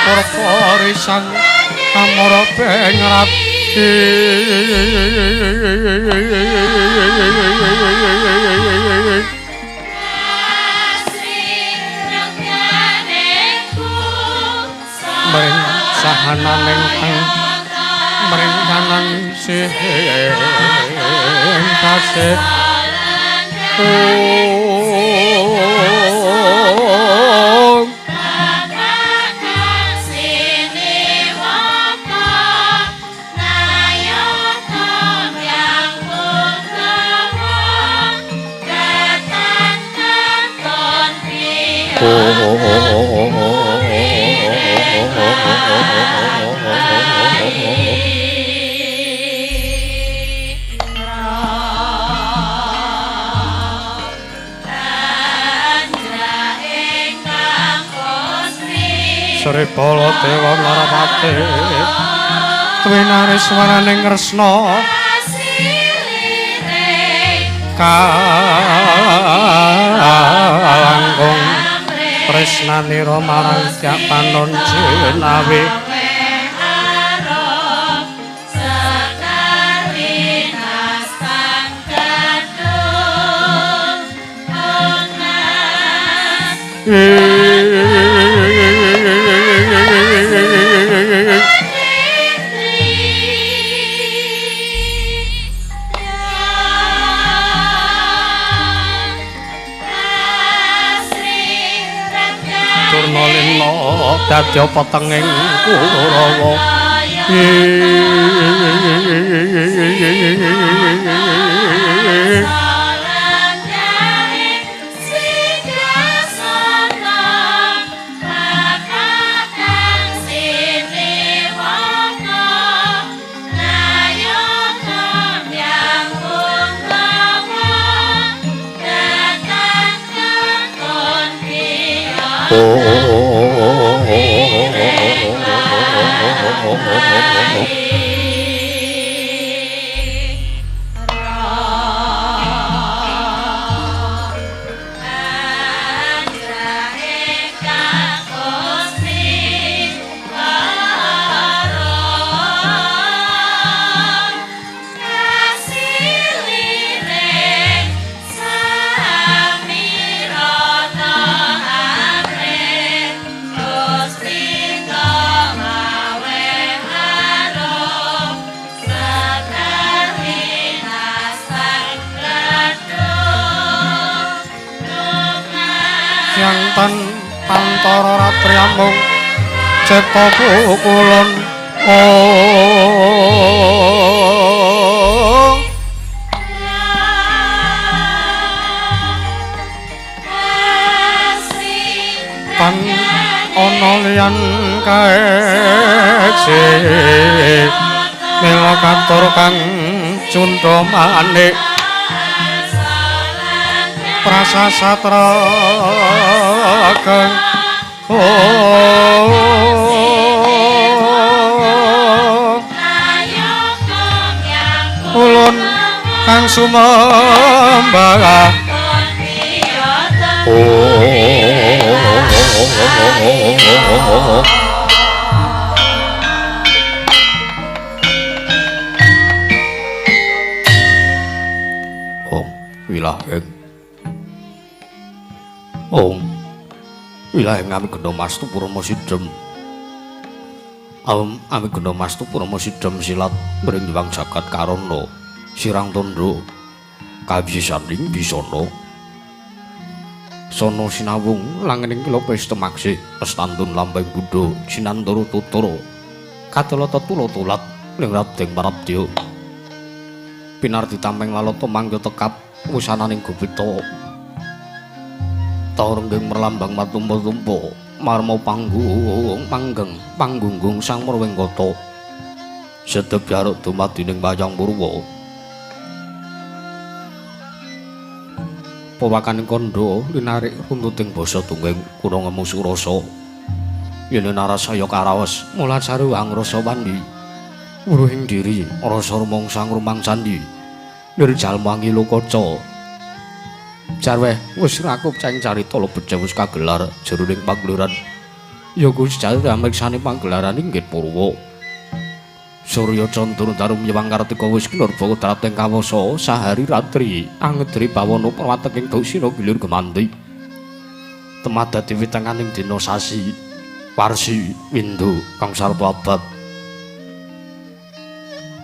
Purpurisan amara pengrat mring sahananing mring kanan sing tasih Sri Bala Dewa Narapati Twinari swaraning Kresna kalangkung tresnanira marang Syak Panon Jinawi Turnalina dadya petenging Kurawa Yantan Antara Ratri Amung Ceta Pukulon Kan ana liyan kae mila katur kang cundha manik prasasatra kang ulun kang sumembara wilaheng wilaheng Ami Gendamastu Purma Sidhem Ami Gendamastu Purma Sidhem silat mring Hyang Jagat Karana sirang tondo kabisaning bisana sono sinawung langening kula pesta maksih estantun lambang Buddha sinantara tutara katalata tula-tulat ning Radeng Parabdya pinarti tameng lalata mangga tekap wusananing Gupita tarengging merlambang matumpa-tumpa marma panggunggung Sang Murwengkata sedhep jaruk dumadining Wayang Purwa pawakaning kandha linarik runtuting basa tungging kura ngemu surasa yen narasaya karaos mulat saruwang rasa wandi wuruhing diri rasa rumangsang rumangsandi nirjalma ngilo kaca jarweh wis rakup ceng carita lebet wis kagelar jeroning pagliran ya kuwi sejati amriksane panggelaran inggih Purwa. Surya Candra darum nyewang Kartika wis kinurba darateng kawasa sahari ratri angedri bawana prawateking dosina gilir gemanti. Temadati witenganing dina sasi warsi windu kang sarta abad.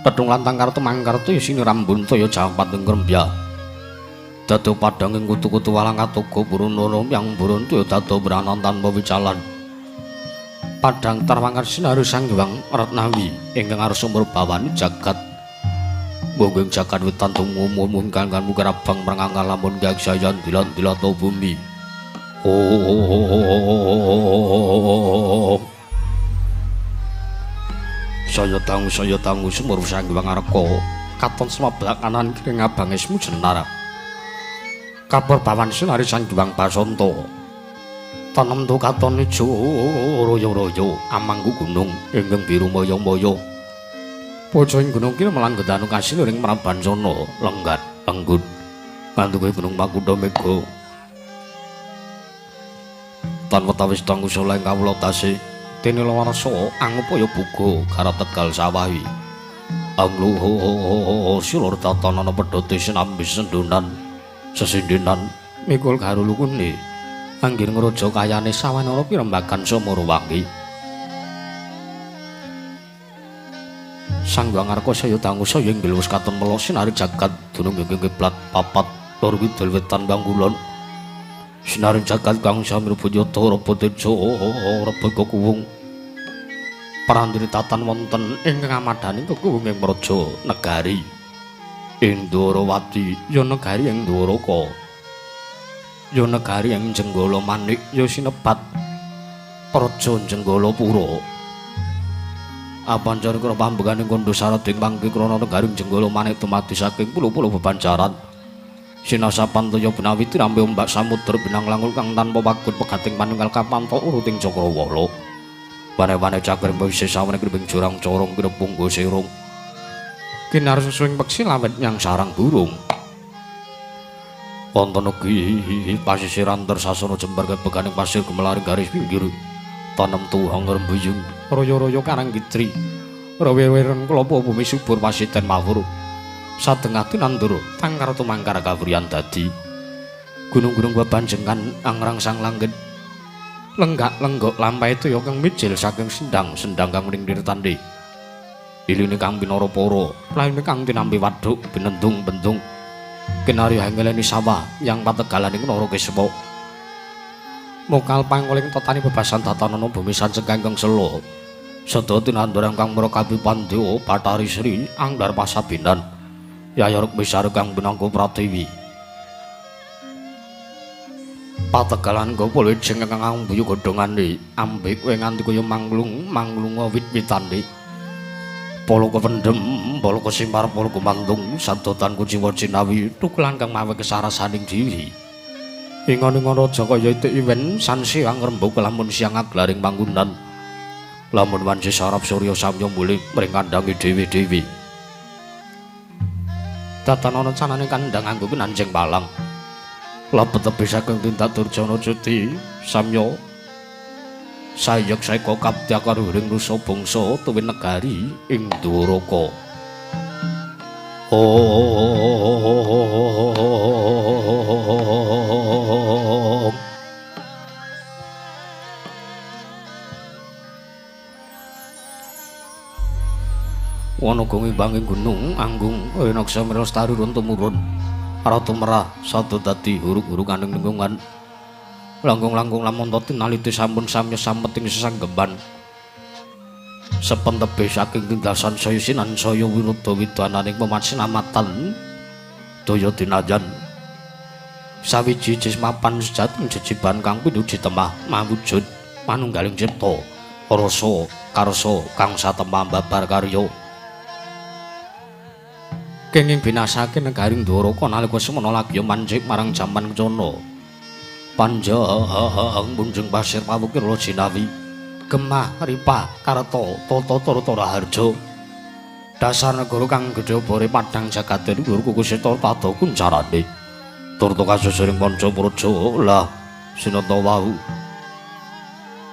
Pedhung lantang kartu mangkartu isine rambun toya jampat ing grembya. Dado padhang ing kutu-kutu walang katoga burunana yang buruntu dado branan tanpa wicalan. Padhang tarwangan sinaru Sang Hyang Ratnawi ingkang arsa merbawani jagat. Bonggeng jagat wetan tumumun kang mugarabang mrenganggal lamun gagsayan dilan-dilato bumi. Saya tangu sumur Sang Hyang Arka katon semablak kanan kiring abange smujenar. Kapur bawan sinari Sang Hyang Basanta. Tanem tu katon ijo royo-royo amangku gunung ingkang biru moyo-moyo. Pojok gunung kira melang gedanu kasil ring Prabansana lenggat lenggut ngantuke gunung Makutha Mega. Tanpa tawis tanggu soleh kawula tasih dene lawarsa angupaya buga garap Tegal Sawahi. Angluh silur tatanana pedhote sinambi sendonan sesindenan mikul garulukune anggir ngraja kayane sawanara pirembagan Samarawangi. Sang Hyang Arka saya tangu saya inggil wis katon melo sinari jagat dunung ing kiblat papat lor kidul wetan Bangkulon. Sinari jagat kang samir Banyata Rapa Teja Rapa Kuwung. Prandiri tatan wonten ingkang amadani kekuwung ing Praja Negari. Indrawati ya negari ing Dwaraka. Ya negari ing Jenggala Manik ya sinebat Praja Jenggalapura. Apanjar kira pambeganing kandha sarating pangki krana negari Jenggala Manik dumadi saking pulo-pulo bebanjaran. Sinasapan toya benawi tirambe ombak samudra benang langul kang tanpa wakut pegating panunggal kapantha uruting Cakrawala. Wane-wane cakrim wis sawane kriping jurang corong kirepung go serung. Kinar susuing peksi lawet nyang sarang burung. Wonten ugi pasisiran tersasana jembar kebeganing pasir gemelaring garis pinggir tanem tuhang rembuyung raya-raya karang gitri rawe-weren klapa bumi subur pasiten mawur satengah tinandura tangkar tumangkar kawriyan dadi gunung-gunung bebanjengan angrangsang langit lenggak-lenggok lampahe toya kang mijil saking sendang kang ringkir tandhe iline kang pinara-para laine kang tinampi wadhuk binendung-bendung kinari hangeleni sawah yang pategalaning Nara Keswa. Mokal pangoling tatani bebasan tatanana bumi sanceng kang selo. Sada tinandura kang mrakabi Pandhawa Bathari Sri Anggar Pasabinan. Yayoruk besar kang binangka Pratiwi. Pategalan gopul wijing kang ambuyu godhongane ambek we nganti kaya manglunga wit-witane. Polo kependhem, polo kesimpar, polo kumantung, santotan kuciwa cinawi, tukulan kang mawe kesarasaning diri. Ingon-ingon raja kaya itik iwen, san siang rembug lamun siang aglaring panggunan. Lamun wanci sarap surya samya mulih mring kandangi dewi-dewi. Tatanana canane kandhang anggo kinanjeng palang. Lebet tebi saking tindak Durjana Cuti, samya sayek saeka kapti karuring rusa bangsa tuwin negari ing Dwaraka. Wana gong imbanging gunung anggung renaksa mirastari run tumurun ratu merah sada dadi huruk-hurukaning lingkungan. Langkung-langkung lamun tinaliti sampun samya sampeting sesanggeman. Sepen tebih saking tindasan saya sinan saya wiruda widananing pemansinamatan daya dinajan. Sawiji cismapan sejateng jejiban kang pinuji temah mawujud manunggaling cipta rasa karsa kang satemah babar karya. Kenging binasake negaring Dwaraka nalika semana lagi mancik marang jaman kencana. Panjang munjung pasir pawukir Jinawi Gemah Ripa Karta Tata Turta Raharja dasar negara kang gedhe bore padhang jagate dhuwur kukuseta tada kuncarane turta kasusuring Pancapraja lah sinata wau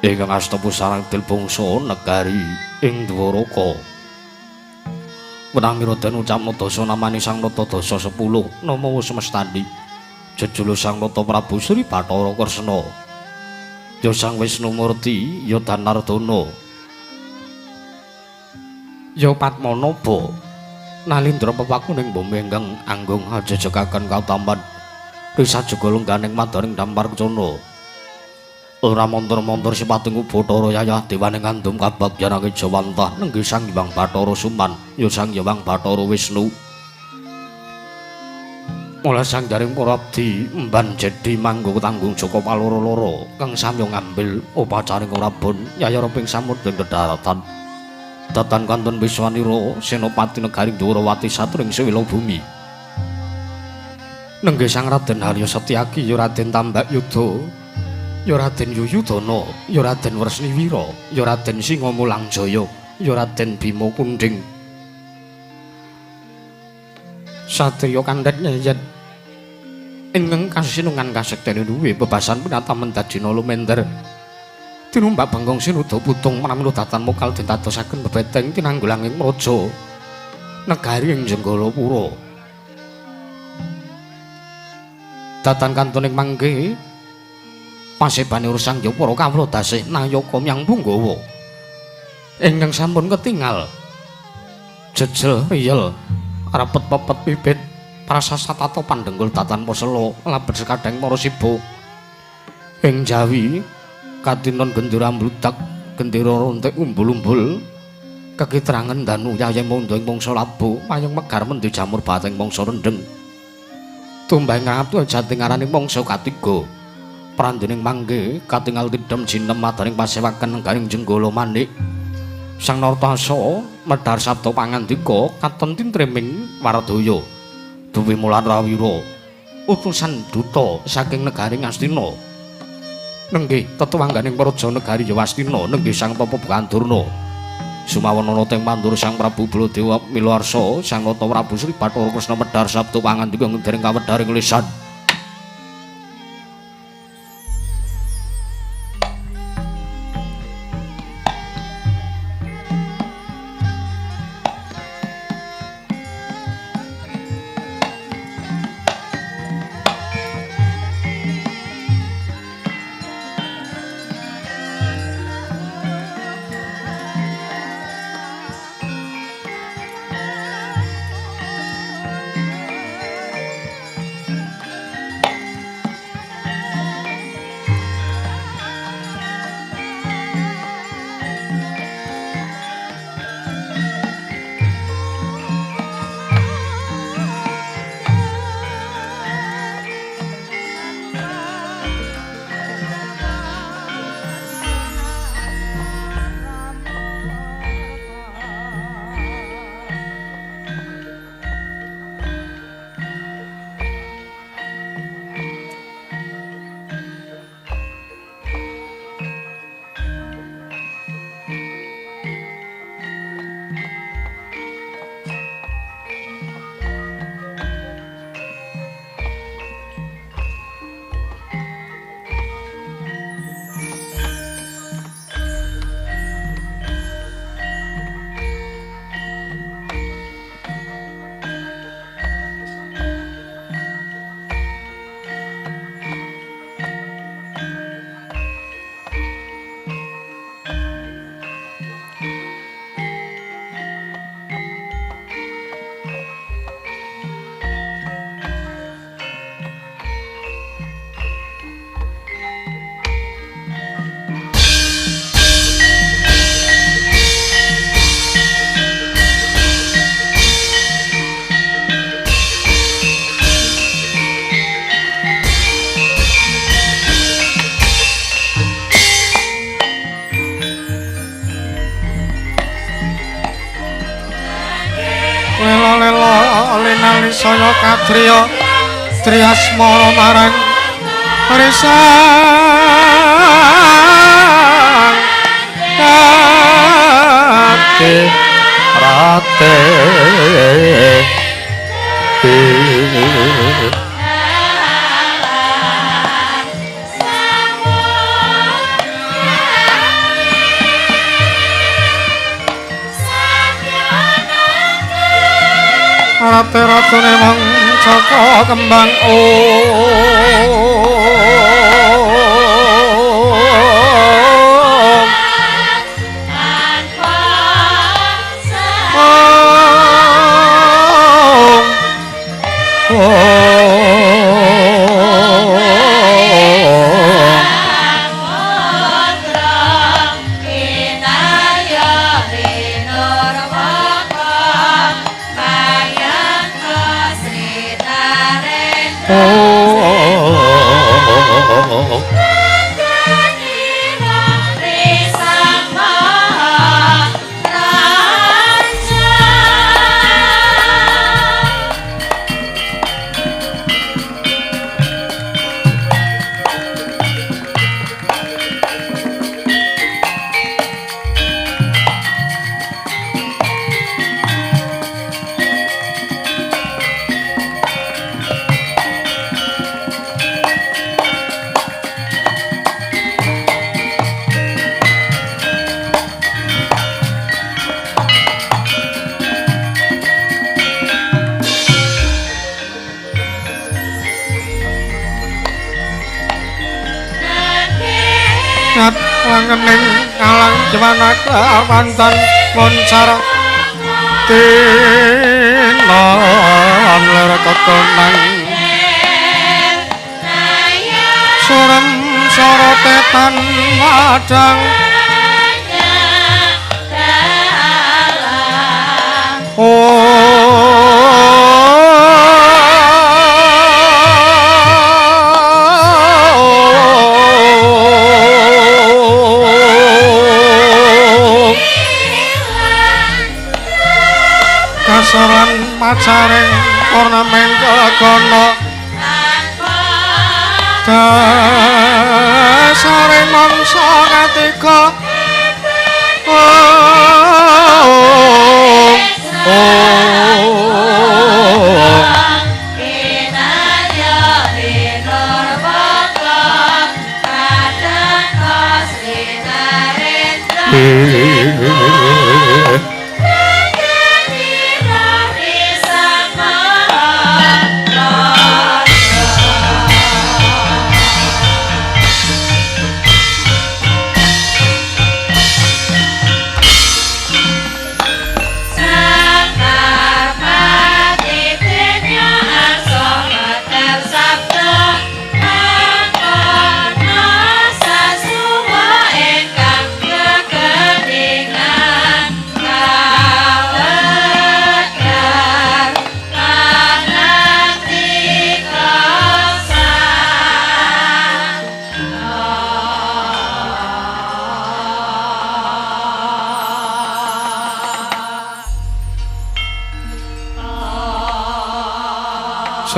ingkang asta pusarangtil bangsa negari ing Dwaraka. Menang Raden ucapna dasa namani Sang Nata Dasa 10 nama semestani. Jejuluk Sang Nata Prabu Sri Bathara Kresna. Ya Sang Wisnu Murti, ya Danardana. Ya Padmanaba. Nalindra pepakuning bumi ingkang anggung ajejegaken kautaman. Risa juga lungganing madaring Damparcana. Ora montor-montor sipating Bathara Yayah dewaning ngandum kabagyan ing Jawantah nenggih Sang Hyang Bathara Suman, ya Sang Hyang Bathara Wisnu. Mula sang jaring para abdi emban jedhi manggo tanggung Jaka paloro-loro kang samya ngambil upacaring Rabon Yayara ping samudra dedaratan. Datan kantun Wiswanira Senopati Negaring Dwarawati satring sewila bumi. Nenggih Sang Raden Harya Setyaki ya Raden Tambakyuda, ya Raden Yuyudana, ya Raden Wresniwira, ya Raden Singamulangjaya, ya Raden Bima Kunding. Satriya kandhet nyayat ingkang kasinungan kasektene duwe bebasan pinatamen dadina lumender. Tinumbak Banggong Sinuda putung pramila datan mokal den dadosaken bebeteng tinanggulanging raja negari ing Jenggalapura. Datan kantoning mangke pasebane ursang ya para kawula tasih nayaka Myang Punggawa ingkang sampun ketingal jejel riyel rapet pepet pipit prasasta tata pandenggul datan posela labet sekadang para siba ing Jawi katinon gendera mbludak gendera rontek umbul-umbul kekitrangan danu yayeng mondo ing mangsa labuh payung megar mendi jamur bateng mangsa rendheng tumbang ngatu jating araning mangsa katiga prandening mangke katingal tidhem jinem madaring pasewaken negaring Jenggala Manik. Sang Nartasa medhar sabda pangandika katon tintriming Waradaya duwe Mulan Rawira utusan duta saking negaring Astina nenggih tetuwangganing praja negari Yawastina nenggih Sang Tapa Gandurna sumawana teng pandur Sang Prabu Baladewa milarsa Sang Nata Prabu Sri Bathara Kresna medhar sabda pangandika dereng kawedharing lisan. Linali saya katriya triyasmara marang risang kate rate rate ratune mong Joko kembang langening alang jemanaka mantan moncar tinon ler kokonang surem sorotetan wadang kasoran macaring ornamen kekono dasare mangsa katiga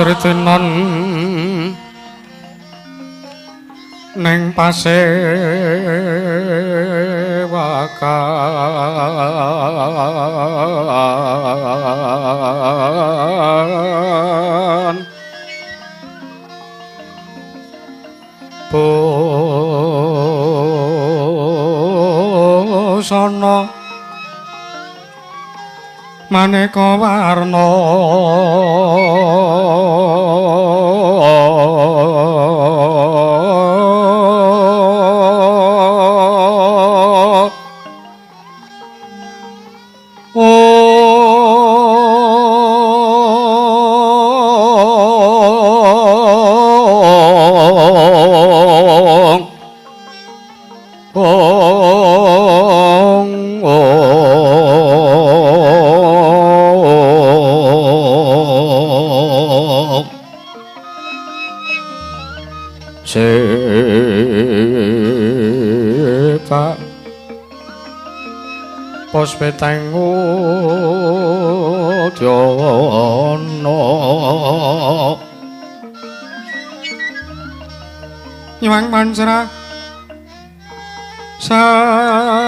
Sritinan neng pasewakan busana maneka warna Pak pos peteng udyono nyuwang pancera sarwa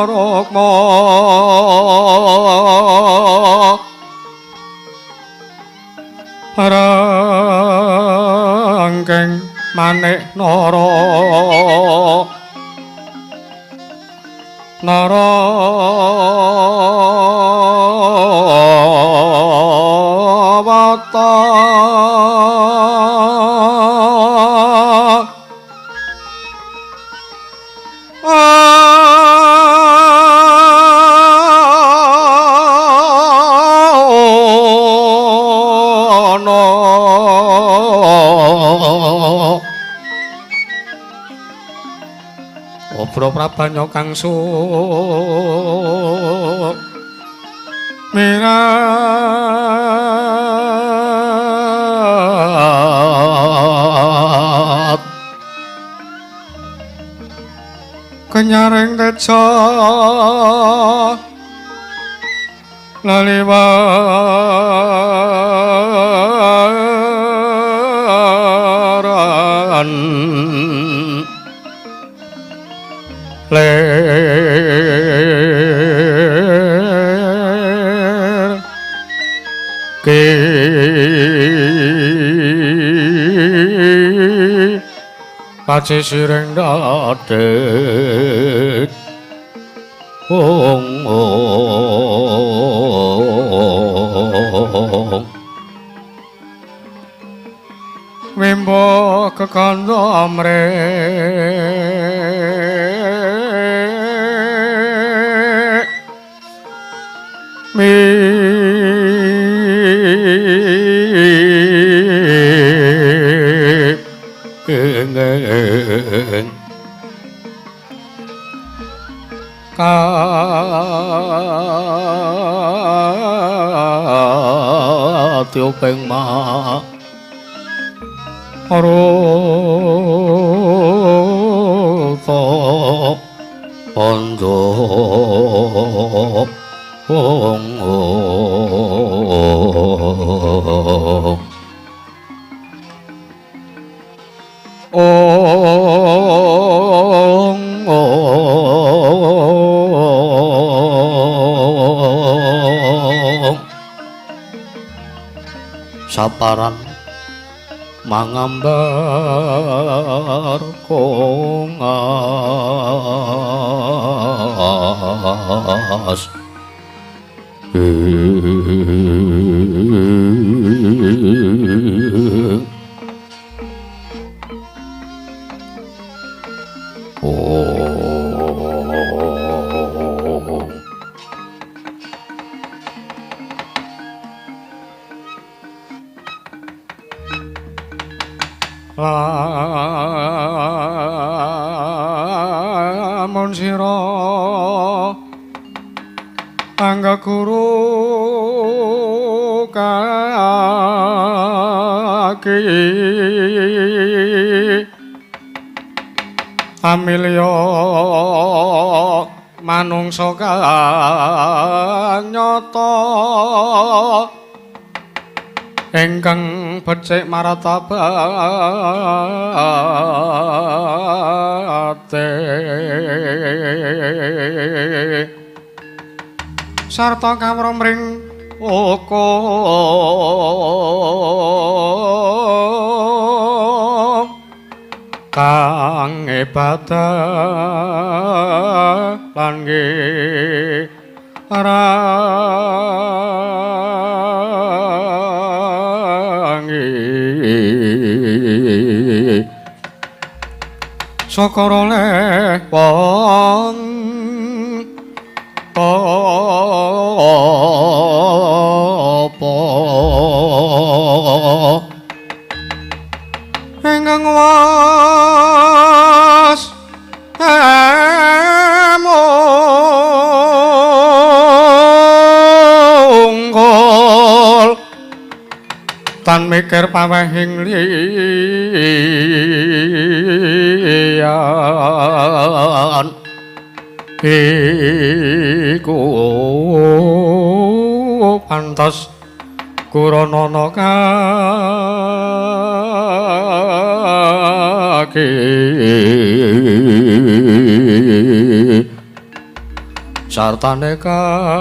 rukma rangkeng manik nara Narawata Obro Prabanya kang mirat kenyaring teca laliwaran ler ki pacisiring dadet ong wimbo kekandha amrek mi engeng katiuping ma Aruta Anda saparan mangambar kongas lamun sira angga guru kaki amilya manungsa kang nyata ingkang becik maratabate sarta kamromring hukum kang ibadah lan saka roleh wong apa ingkang was mungkul tan mikir pawehing liyan iku pantas Kuranana kaki sartane kawruhana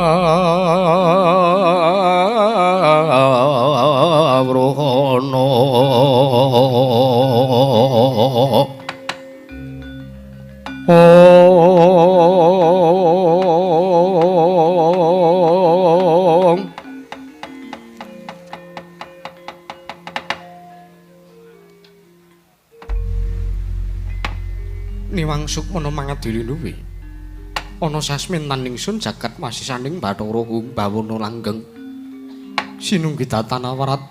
Om Niwang Sukmana mangadili luwi. Ana sasmintan ningsun jagat wasisaning Bathara Bawana langgeng. Sinunggi datana warat.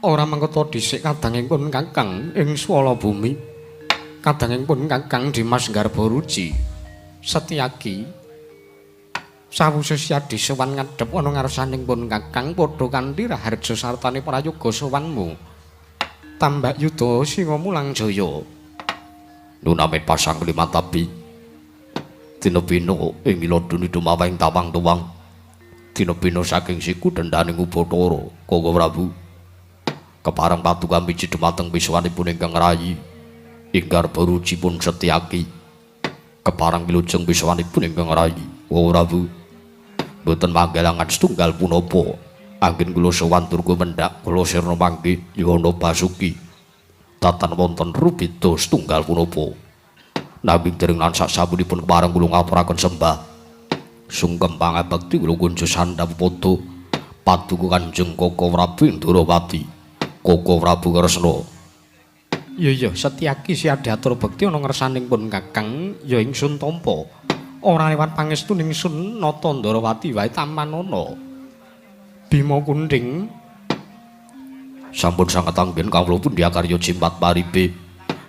Ora mangkata dhisik kadangipun Kakang ing swala bumi. Kadangipun Kakang Dimas Garbaruci. Setyaki. Sawise Syadi sowan ngadhep ana ngarsanipun Kakang padha kanthi raharja sartane prayoga sowanmu. Tambak yuda singa mulang jaya. Nunamit pasang lima tapi Dina-pina ing iladuni dumawahing tawang tuwang Dina-pina saking siku dendaning Ubathara Kangga Prabu kepareng paduka miji dumateng wiswanipun ingkang rayi ing Garbaruci pun Setyaki kepareng wilujeng wiswanipun ingkang rayi Kangga Prabu boten manggelangan setunggal punapa anggen kula sowan turga mendhak kula sirna panggih Yono Basuki tatan wonten rubeda setunggal punapa nanging dereng lansak sapunipun kepareng kula ngaturaken sembah sungkem pangabekti kula kunjuk sandhap padha paduka Kanjeng Koko Prabu Indrawati Koko Prabu Kresna. Iya Setyaki siadi atur bekti ana ngersanipun Kakang ya ingsun tampa ora liwat pangestu ningsun nata Ndrawati wae tamanana Bima Kunthing sampun sanget anggen kawula pundi karya jimpat paribe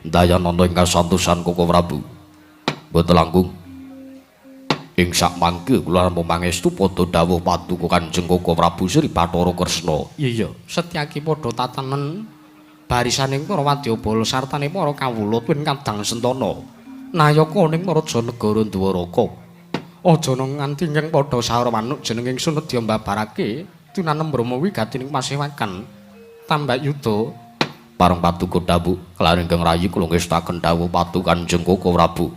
dayanana ingkang santosan Koko Prabu boten langkung ing sak mangke kula namung pangestu padha dawuh paduka Kanjeng Koko Prabu Sri Bathara Kresna. Iya Setyaki padha tatanen barisaning para wadyabala sartane para kawula tuwin kadang sentana nayaka ning Maraja Negara Dwaraka aja nganti ingkang padha saur manuk jeneng ingsun nedya mbabarake tinanem Brahma wigatining pasewakan tambak yuda pareng paduka dawuh kelaring ingkang rayi kula ngestaken dawuh paduka Kanjeng Koko Prabu.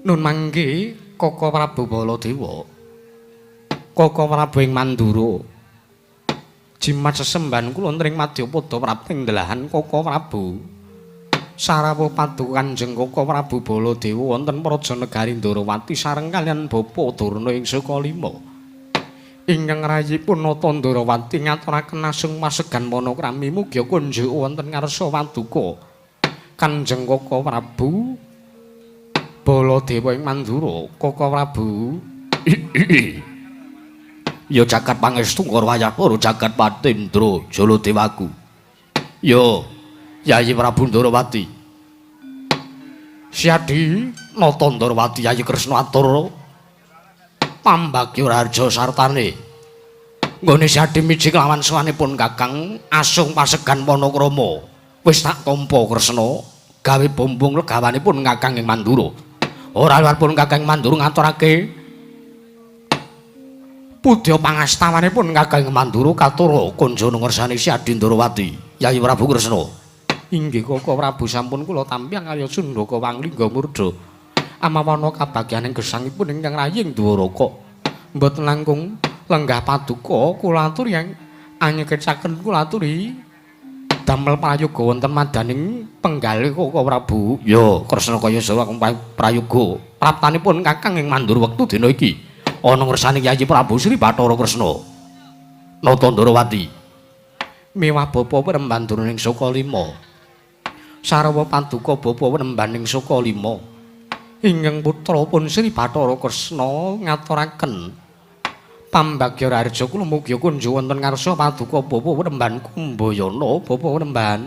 Nun mangke Koko Prabu Baladewa Koko Prabu ing Mandura jimat sesembahan kula nring Madyapada prapting delahan Koko Prabu sarawuh paduka Kanjeng Koko Prabu Baladewa wonten Praja Negari Ndrawati sareng kaliyan Bapa Durna ing Sukalima ingkang rayipun nata Ndrawati ngaturaken asung masegan manakrami mugi kunjuk wonten ngarsa paduka Kanjeng Koko Prabu Baladewa ing Mandura. Koko Prabu ya jagat pangestu wayah para jagat Patindra Jaladewaku ya Yayi Prabu Ndrawati siadi nata Ndrawati Yayi Kresna atur pambagya raja sartane nggone siadi miji kelawan sawanipun Kakang asung pasegan panakrama wis tak tampa Kresna gawe bombong legawanipun Kakang ing Mandura ora liwatipun Kakang ing Mandura ngaturake pudya pangastawanipun Kakang ing Mandura katura kunjana ngersani siadi Ndrawati Yayi Prabu Kresna. Inggih Koko Prabu sampun kula tampi karya Sundaka Wanglingga Murda amawana kabagyaning gesangipun ingkang rayi ing Dwaraka mboten langkung lenggah paduka kula aturi anyeketaken kula aturi damel prayoga wonten madaning penggalih Koko Prabu ya Kresna kaya sawa prayoga praptanipun Kakang ing Mandura wektu dina iki ana ngersani Yayi Prabu Sri Bathara Kresna nata Ndrawati miwah Bapa Wremban Durning Sukalima sarwa paduka Bapa Wrembaning Sukalima ingkang putrapun Sri Bathara Kresna ngaturaken pambagya raharja kula mugi kunjuk wonten ngarsa paduka Bapa Wremban Kumbayana Bapa Wremban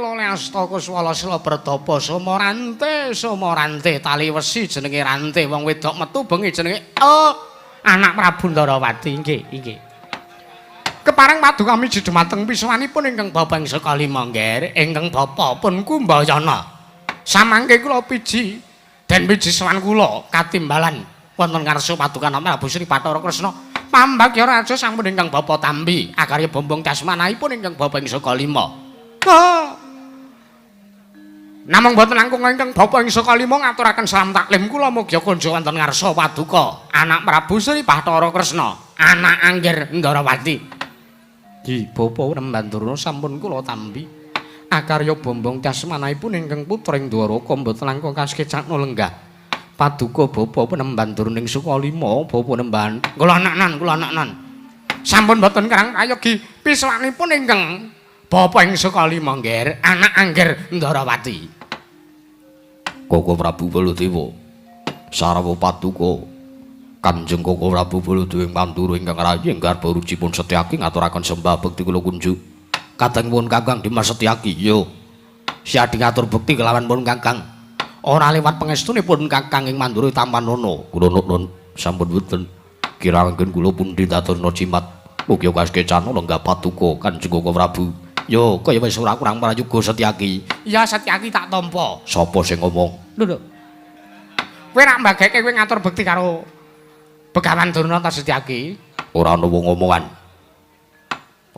lole astaka swala sela berdapa somorante tali wesi jenenge rante wong wedok metu bengi jenenge anak Prabu Ndrawati inggih kepareng paduka miji dumateng piswanipun ingkang Bapa ing Sukalima nggih ingkang bapa pun Kumbayana samangke kula piji den piji sowan kula katimbalan wonten ngarsa paduka Prabu Sri Bathara Kresna pambagya raja sampun ingkang Bapa tambi akarya bombong dasmanahipun ingkang Bapa ing Sukalima namung boten langkung ingkang Bapa ing Sukalima ngaturaken salam taklim kula mugi kunjuk wonten ngarsa paduka anak Prabu Sri Bathara Kresna anak Anggir Ndrawati. Ki Bapa Wremban Durna sampun kula tambi Akarya bombong dasmanahipun ingkang putring Dwaraka mboten langkung kaskecakna lenggah. Paduka bapa penemban turning Sukalima, bapa penemban. Kula anak-anan. Sampun mboten kirang kayogi piswanipun ingkang bapa ing Sukalima nggih, anak angger Ndarawati. Koko Prabu Baladewa sarwa paduka Kanjeng Koko Prabu Baladewa ing Pandura ingkang rayi enggar barujipun Setyaki ngaturaken sembah bekti kula kunjuk. Kateng pun Kakang Dimas Setyaki, yo. Siadi ngatur bekti kelawan pun Kakang. Ora liwat pangestunipun Kakang ing Mandura Tampanono. Kula nun sampun wonten kirangken kula pundi daturna cimat. Mugi kaskecana lenggah paduka Kanjeng Koko Prabu. Yo, kaya wis ora kurang prayoga Setyaki. Ya Setyaki tak tampa. Sapa sing ngomong? Lho. Kowe rak mbageke kowe ngatur bekti karo Begawan Durna ta Setyaki? Ora ana wong ngomongan.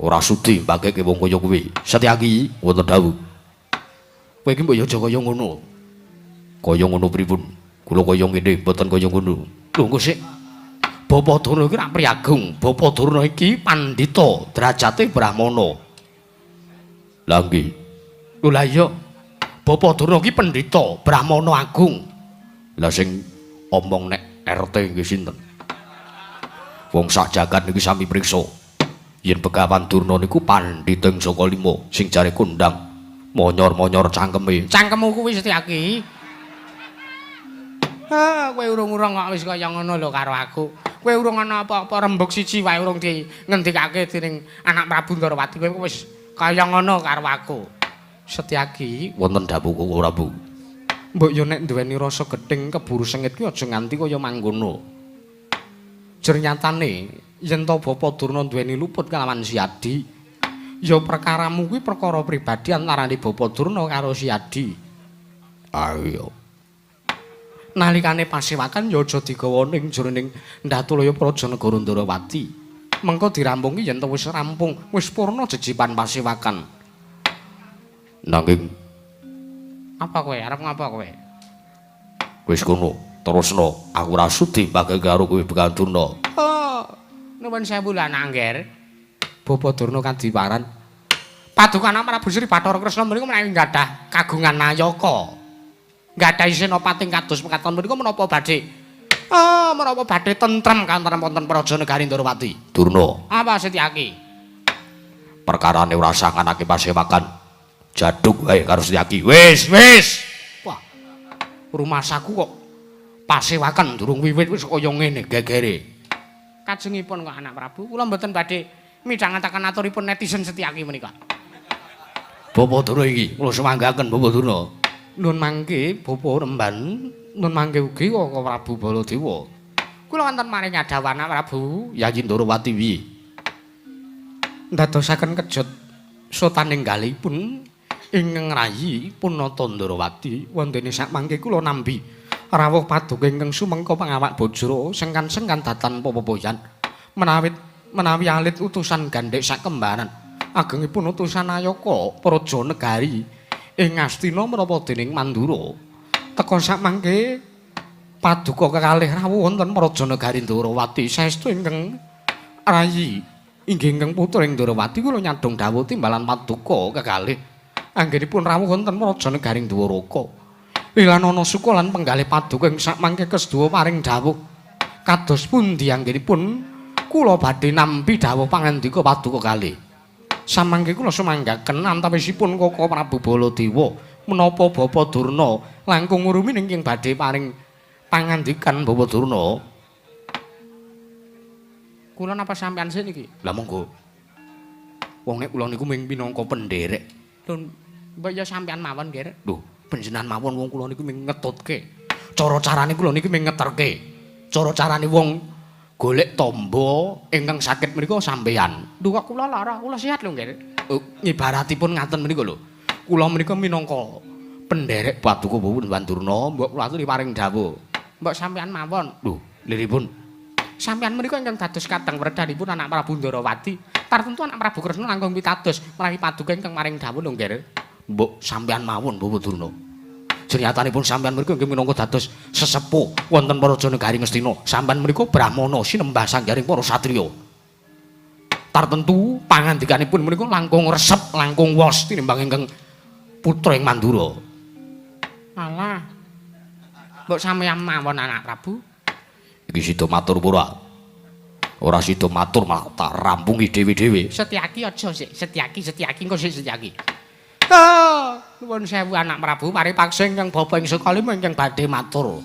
Ora sudi mbageke wong kaya kuwi. Setyaki wonten dawuh. Kowe iki mbok yo aja kaya ngono. Kaya ngono pripun? Kula kaya ngene, mboten kaya ngono. Lho engko sik. Bapa Durna iki rak priagung. Bapa Durna iki pandhita, derajate brahmana. Lah nggih. Lho lah iya. Bapa Durna iki pendhita, brahmana agung. Lah sing omong nek RT nggih sinten? Wong sak jagat niki sami priksa. Yen Begawan Durna niku pandhita ing Sukalima sing jare kondang monyor-monyor cangkeme. Cangkemmu kuwi Setyaki. Ah, kowe urung-urung kok wis kaya ngono lho karo aku. Kowe urung ana apa-apa rembug siji wae urung di ngendikake dening anak Prabu Ndarawati kowe wis kaya ngono karo aku. Setyaki, Wonten dawuh Koko Prabu. mbok yo nek duweni rasa gething keburu sengit ki aja nganti kaya mangkono. Jer nyatane yen to Bapa Durna duweni luput kelawan Siadi, ya perkaramu kuwi perkara pribadi antarane Bapa Durna karo Siadi. Ayo. Nalikane pasewakan ya aja digawa ning jroning Ndatulaya Praja Negara Ndarawati. Mengko dirampung yen to wis rampung, wis purna jejipan pasewakan. Nanging Apa kowe? Arep ngapa kowe? wis kono, terusno. Aku ora sudi mbageke karo kowe Begawan Durna. Oh, nuwun sewu lan angger. Bapa Durna kadiparan. Paduka Prabu Sri Bathara Kresna menika menawi gadah kagungan nayaka. Gadah senopati kados mekaten menika menapa badhe? Menapa badhe tentrem kantheng wonten Praja Negari Ndarawati. Durna, Apa Setyaki? perkarane ora sanganake pasewakan. Jaduk wae karo Setyaki. Wis. Wah. Rumah saku kok pasewakan durung wiwit wis kaya ngene gegere. Kajengipun kok anak Prabu, kula mboten badhe midhangetaken aturipun netizen Setyaki menika. Bapa Durna iki kula semanggaken Bapa Durna. Nun mangke Bapa Remban, nun mangke ugi kok Prabu Baladewa. Kula wonten maring adawan anak Prabu Yayi Ndarawati piye? ndadosaken kejut sotaninggalipun ingkang rayi Punata Ndarawati wondene sak mangke kula nambi rawuh paduka ingkang sumengka pangawak bajra sengkan-sengkan datan pepoyan menawi alit utusan gandhek sak kembaran agengipun utusan Ayaka Praja Negari ing Astina menapa dening Mandura teka sak mangke paduka kekalih rawuh wonten Praja Negari Ndarawati saestu ingkang rayi inggih ingkang putring Ndarawati kula nyadong dawuh timbalan paduka kekalih anggenipun rawuh wonten Praja Negari Dwaraka. Lan ana suka lan penggalih paduka ing sakmangke kesedua paring dawuh. Kados pundi anggenipun kula badhe nampi dawuh pangandika paduka kalih. Samangke kula sumanggaken antawisipun Koko Prabu Baladewa menapa Bapa Durna langkung rumiyin ingkang badhe paring pangandikan Bapa Durna. Kula napa sampean sik niki? Lah monggo. Wong nek kula niku ming minangka penderek. Lho, mbok ya sampean mawon nggih. Lho, Panjenengan mawon wong kula niku ming ngetutke. Cara carane kula niki ming ngeterke. Cara carane wong golek tamba ingkang sakit menika sampean. Lho kok kula lara, kula sehat lho nggih. Ngibaratipun ngaten menika lho. Kula menika minangka penderek paduka Bapak Durna, mbok kula aturi paring dawuh. Mbok sampean mawon. lho, liripun. Sampeyan menika ingkang dados kadang werdanipun anak Prabu Ndarawati. Tartentu anak Prabu Kresna langkung pitados menawi paduka ingkang maring dawuh lho nggih. Mbok sampean mawon Bapak Durna. Jenyatanipun sampean mriku inggih minangka dados sesepuh wonten Praja Negari Ngastina. Sampean mriku brahmana sinembah sanggaring para satriya. Tartentu pangandikanipun menika langkung resep, langkung wos tinimbang ingkang putra ing Mandura. Alah. Mbok sampeyan mawon anak Prabu. Iki sida matur pura. Ora sida matur malah tak rampungi dhewe-dhewe. Setyaki aja sik, Setyaki engko sik Setyaki. Ah, nuwun sewu anak Prabu, paripaksa ingkang bapa ing sekali ingkang badhe matur.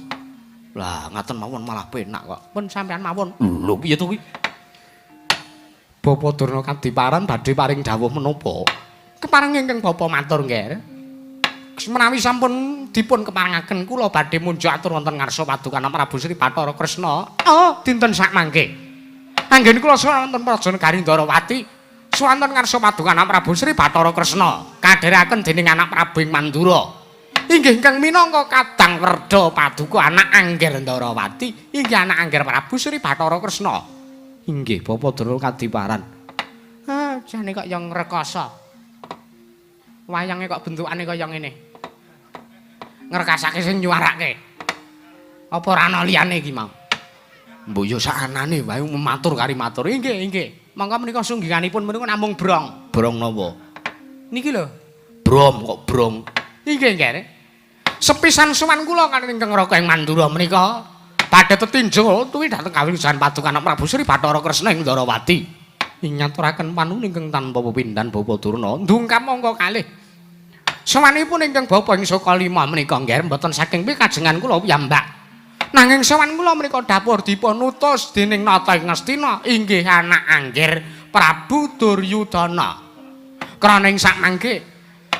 Lah, ngaten mawon malah penak kok. Pun sampeyan mawon. Lho, piye to kuwi? Bapa Durna Kadiparan badhe paring dawuh menapa? Kepareng ingkang bapa matur nggih. Menawi sampun dipun keparengaken kula badhe munjuk atur wonten ngarsa paduka Prabu Sri Bathara Kresna. Oh, dinten sak mangke. Anggen kula sowan wonten Praja Negari Ndarawati, swanten ngarsa paduka Prabu Sri Bathara Kresna, kadherekaken dening anak Prabu ing Mandura. Inggih ingkang minangka kadang werda paduka anak Angger Ndarawati, inggih anak Angger Prabu Sri Bathara Kresna. Inggih Bapa Durna Kadiparan. Ah, jane kok yang ngrekoso. Wayange kok bentukane kaya ngene. Ngrekasake sing nyuarake. Apa ora ana liyane iki mau? Mbok yo sakanane wae matur kari matur. Inggih. Mangka menika sungginganipun menika namung brong. Brong napa? Niki lho. Brom kok brong. Inggih. Sepisan suwan kula kan ingkang Raka ing Mandura menika badhe tetinjul tuwi dhateng kawilujan paduka Prabu Sri Bathara Kresna ing Ndarawati. Ing nyaturaken panuwun ingkang tanpa pepindhan Bapa Durna ndungkap mangka kalih. Sawanipun ingkang Bapa ing Saka Lima menika nggih mboten saking pikajengan kula piyambak. Nanging sawan kula menika dapur dipun utus dening Nata ing Ngastina inggih anak Angger Prabu Duryudana. Krana ing sakmangke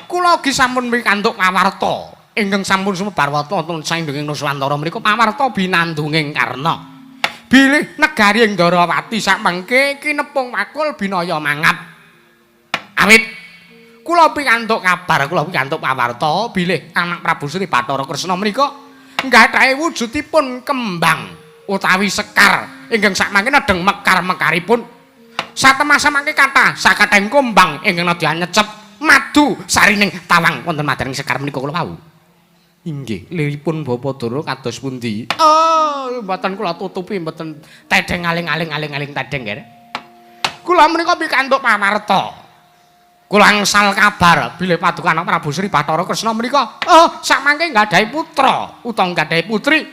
kula ugi sampun pikantuk pawarta ingkang sampun sumebar wata wonten saindenging Nuswantara menika pawarta binandunging Karna. Bilih negari ing Ndarawati sakmangke kinepung wakul binaya mangap. Awit kula pikantuk kabar, kula pikantuk pawarta bilih anak Prabu Sri Bathara Kresna menika nggadhahi wujudipun kembang utawi sekar ingkang sakmangke nedeng mekar-mekaripun. Satemasa mangke kathah sakathahing kumbang ingkang nedya nyecep madu sarining tawang wonten madaning sekar menika kula wau. Inggih, liripun Bapa Durna kados pundi? Oh, mboten kula tutupi mboten tedeng aling-aling tedeng nggih. Kula menika pikantuk pawarta. Kula angsal kabar bilih paduka Prabu Sri Bathara Kresna menika sakmangke nggadahi putra utawa nggadahi putri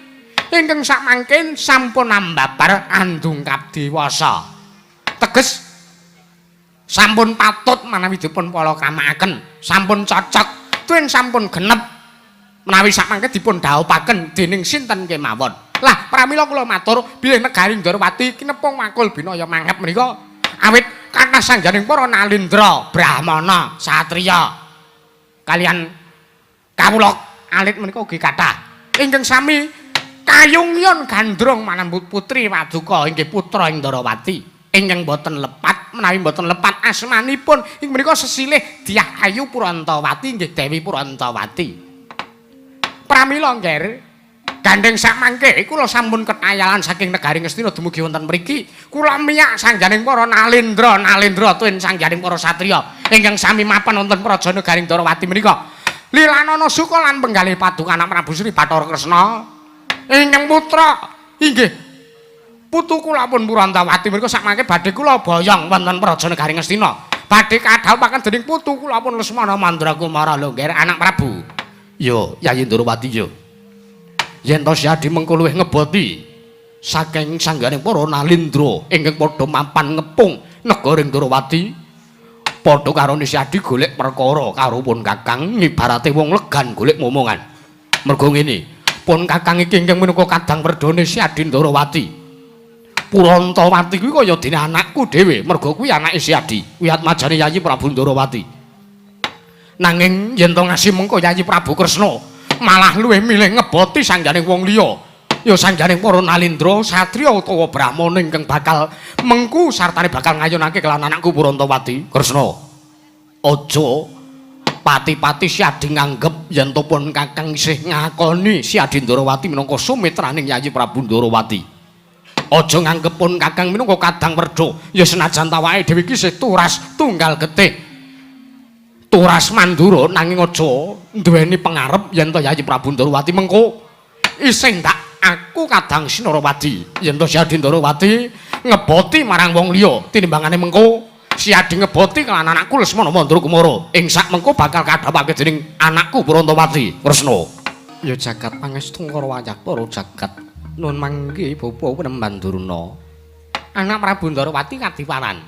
ingkang sakmangke sampun ambabar andungkap dewasa. Teges sampun patut manawi dipun palakramaken, sampun cocok, tuwin sampun genep menawi sakmangke dipun dhaupaken dening sinten kemawon. Lah pramila kula matur bilih negari Ndarawati kinepung wakul binaya mangap menika awit kathah sangganing para nalindra, brahmana, satriya kalian kawula alit menika ugi kathah ingkang sami kayungyon gandrung manambut putri paduka inggih putra ing Ndarawati ingkang boten lepat menawi boten lepat asmanipun ing menika sesilih Dyah Ayu Purantawati inggih Dewi Purantawati. Pramila nggih gandeng sakmangke kula sampun ketayalan saking negari Ngastina dumugi wonten mriki kula miyak sangganing para nalindra tuwin sangganing para satriya ingkang sami mapan wonten Praja Negari Ndarawati menika lilanana suka lan penggalih paduka Prabu Sri Bathara Kresna ingkang putra inggih putu kula pun Purantawati menika sakmangke badhe kula boyong wonten Praja Negari Ngastina badhe kadhawuhaken dening putu kula pun Lesmana Mandrakumara lho nggih anak Prabu. Yo, Yayi Ndarawati yo. Yen to Siadi mengko luwih ngeboti saking sangganing para nalindra ingkang padha mapan ngepung negara Ndarawati padha karo Siadi golek perkara karo pun Kakang ibarate wong legan golek momongan. Mergo ngene, pun Kakang iki ingkang minangka kadang perdane Siadi Ndarawati. Purantawati kuwi kaya dene anakku dhewe, mergo kuwi anake Siadi, wiat majane Yayi Prabu Ndarawati. Nanging yen to ngasih mengko Yayi Prabu Kresna malah luwih milih ngeboti sangganing wong liya ya sangganing para nalindra satriya utawa brahmana ingkang bakal mengku sartane bakal ngayunake kelan anakku Purantawati. Kresna aja pati-pati Siadi nganggep yen to pun Kakang isih ngakoni Siadi Ndarawati minangka sumitraning Yayi Prabu Ndarawati. Aja nganggep pun Kakang minangka kadang werda ya senajan tawake dhewe iki isih turas tunggal getih turas Mandura nanging aja duweni pangarep yen to Yayi Prabu Ndarawati mengko isih ndak aku kadang Sinarawati yen to Siadi Ndarawati ngeboti marang wong liya tinimbangane mengko siadi ngeboti kelan anakku Lesmana Mandura Kumara ing sak mengko bakal kadhapake dening anakku Brantawati Kresna. Ya jagat pangestu karo wayah para jagat nun mangke bapa Penemban Durna. Anak Prabu Ndarawati kadiparan.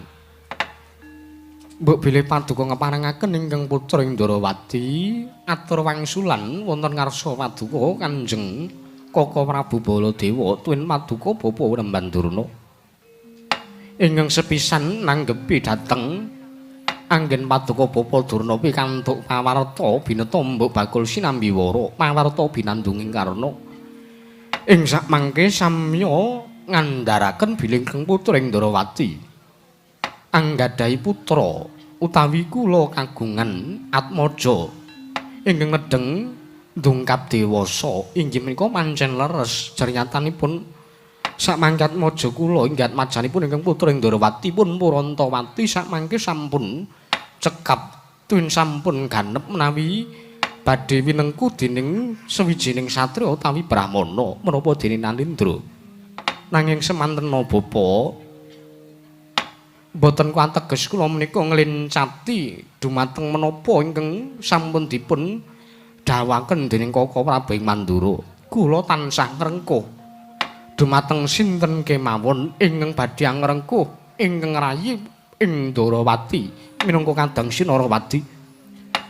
Mbok bilih paduka ngeparengaken ingkang putra Ndarawati atur wangsulan wonten ngarsa paduka Kanjeng Kaka Prabu Baladewa tuwin paduka bapa Penemban Durna. Ingkang sepisan nanggepi dhateng anggen paduka bapa Durna pikantuk pawarta bineta mbok bakul sinambiwara pawarta binandunging karna. Ing sakmangke samya ngandharaken bilih kang putra Ndarawati anggadhahi putra utawi kula kagungan Atmaja ingkang ngedeng ndungkap dewasa inggih menika pancen leres jernyatanipun sakmangkat maja kula inggih atmajanipun ingkang putra Ndarawati pun Purantawati sakmangke sampun cekap tuwin sampun ganep menawi badhe winengku dening sawijining satriya utawi brahmana menapa dening Nalindra. Nanging semantena bapa boten kuateges kula menika nglencati dumateng menapa ingkang sampun dipun dawaken dening Kaka Prabu Mandura. Kula tansah ngrengkuh dumateng sinten kemawon ingkang badhe angrengkuh ingkang rayi ing Ndarawati minangka Kadang Sinarawati.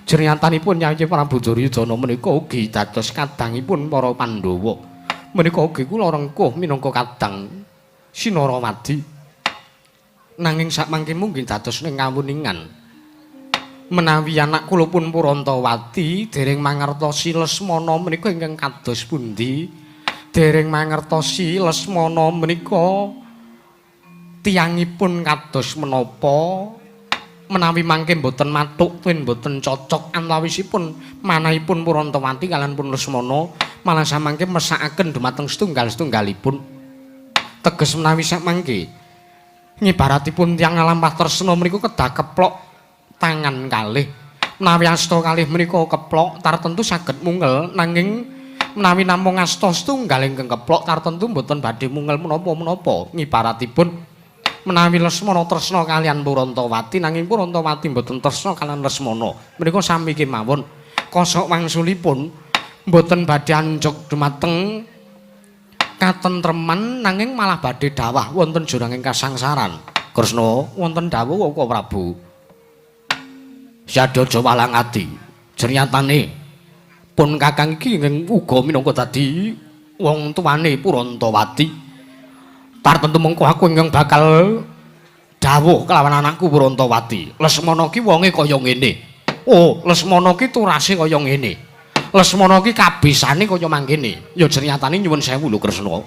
Jernyatanipun Yayi Prabu Duryudana menika ugi dados kadangipun para Pandhawa. Menika ugi kula rengkuh minangka Kadang Sinarawati. Nanging sakmangke mungkin dados ning kawuningan menawi anak kula pun Purantawati dereng mangertosi Lesmana menika ingkang kados pundi, dereng mangertosi Lesmana menika tiyangipun kados menapa, menawi mangke boten matuk tuwin boten cocok antawisipun manahipun Purantawati kaliyan pun Lesmana, malah samangke mesakaken dumateng setunggal-setunggalipun. Teges menawi samangke ngibaratipun tiyang nglampah tresna menika kedah keplok tangan kalih. Menawi asta kalih menika keplok tartentu saged mungel, nanging menawi namung asta setunggal ingkang keplok tartentu mboten badhe mungel menapa-menapa. Ngibaratipun menawi Lesmana tresna kaliyan Purantawati nanging Purantawati mboten tresna kaliyan Lesmana. Menika sami kemawon kosok wangsulipun mboten badhe anjuk dumateng katentreman nanging malah badhe dawah wonten juranging kasangsaran. Kresna wonten dawuh Kaka Prabu. Sadaya walang ati. Jernatane pun Kakang iki uga minangka dadi wong tuwane Purantawati. Tartentu mengko aku ingkang bakal dawuh kelawan anakku Purantawati. Lesmana ki wonge kaya ngene. Oh, Lesmana ki turase kaya ngene. Lesmana ki kabisane kaya mangkene. Ya jernatane nyuwun sewu lho Kresna.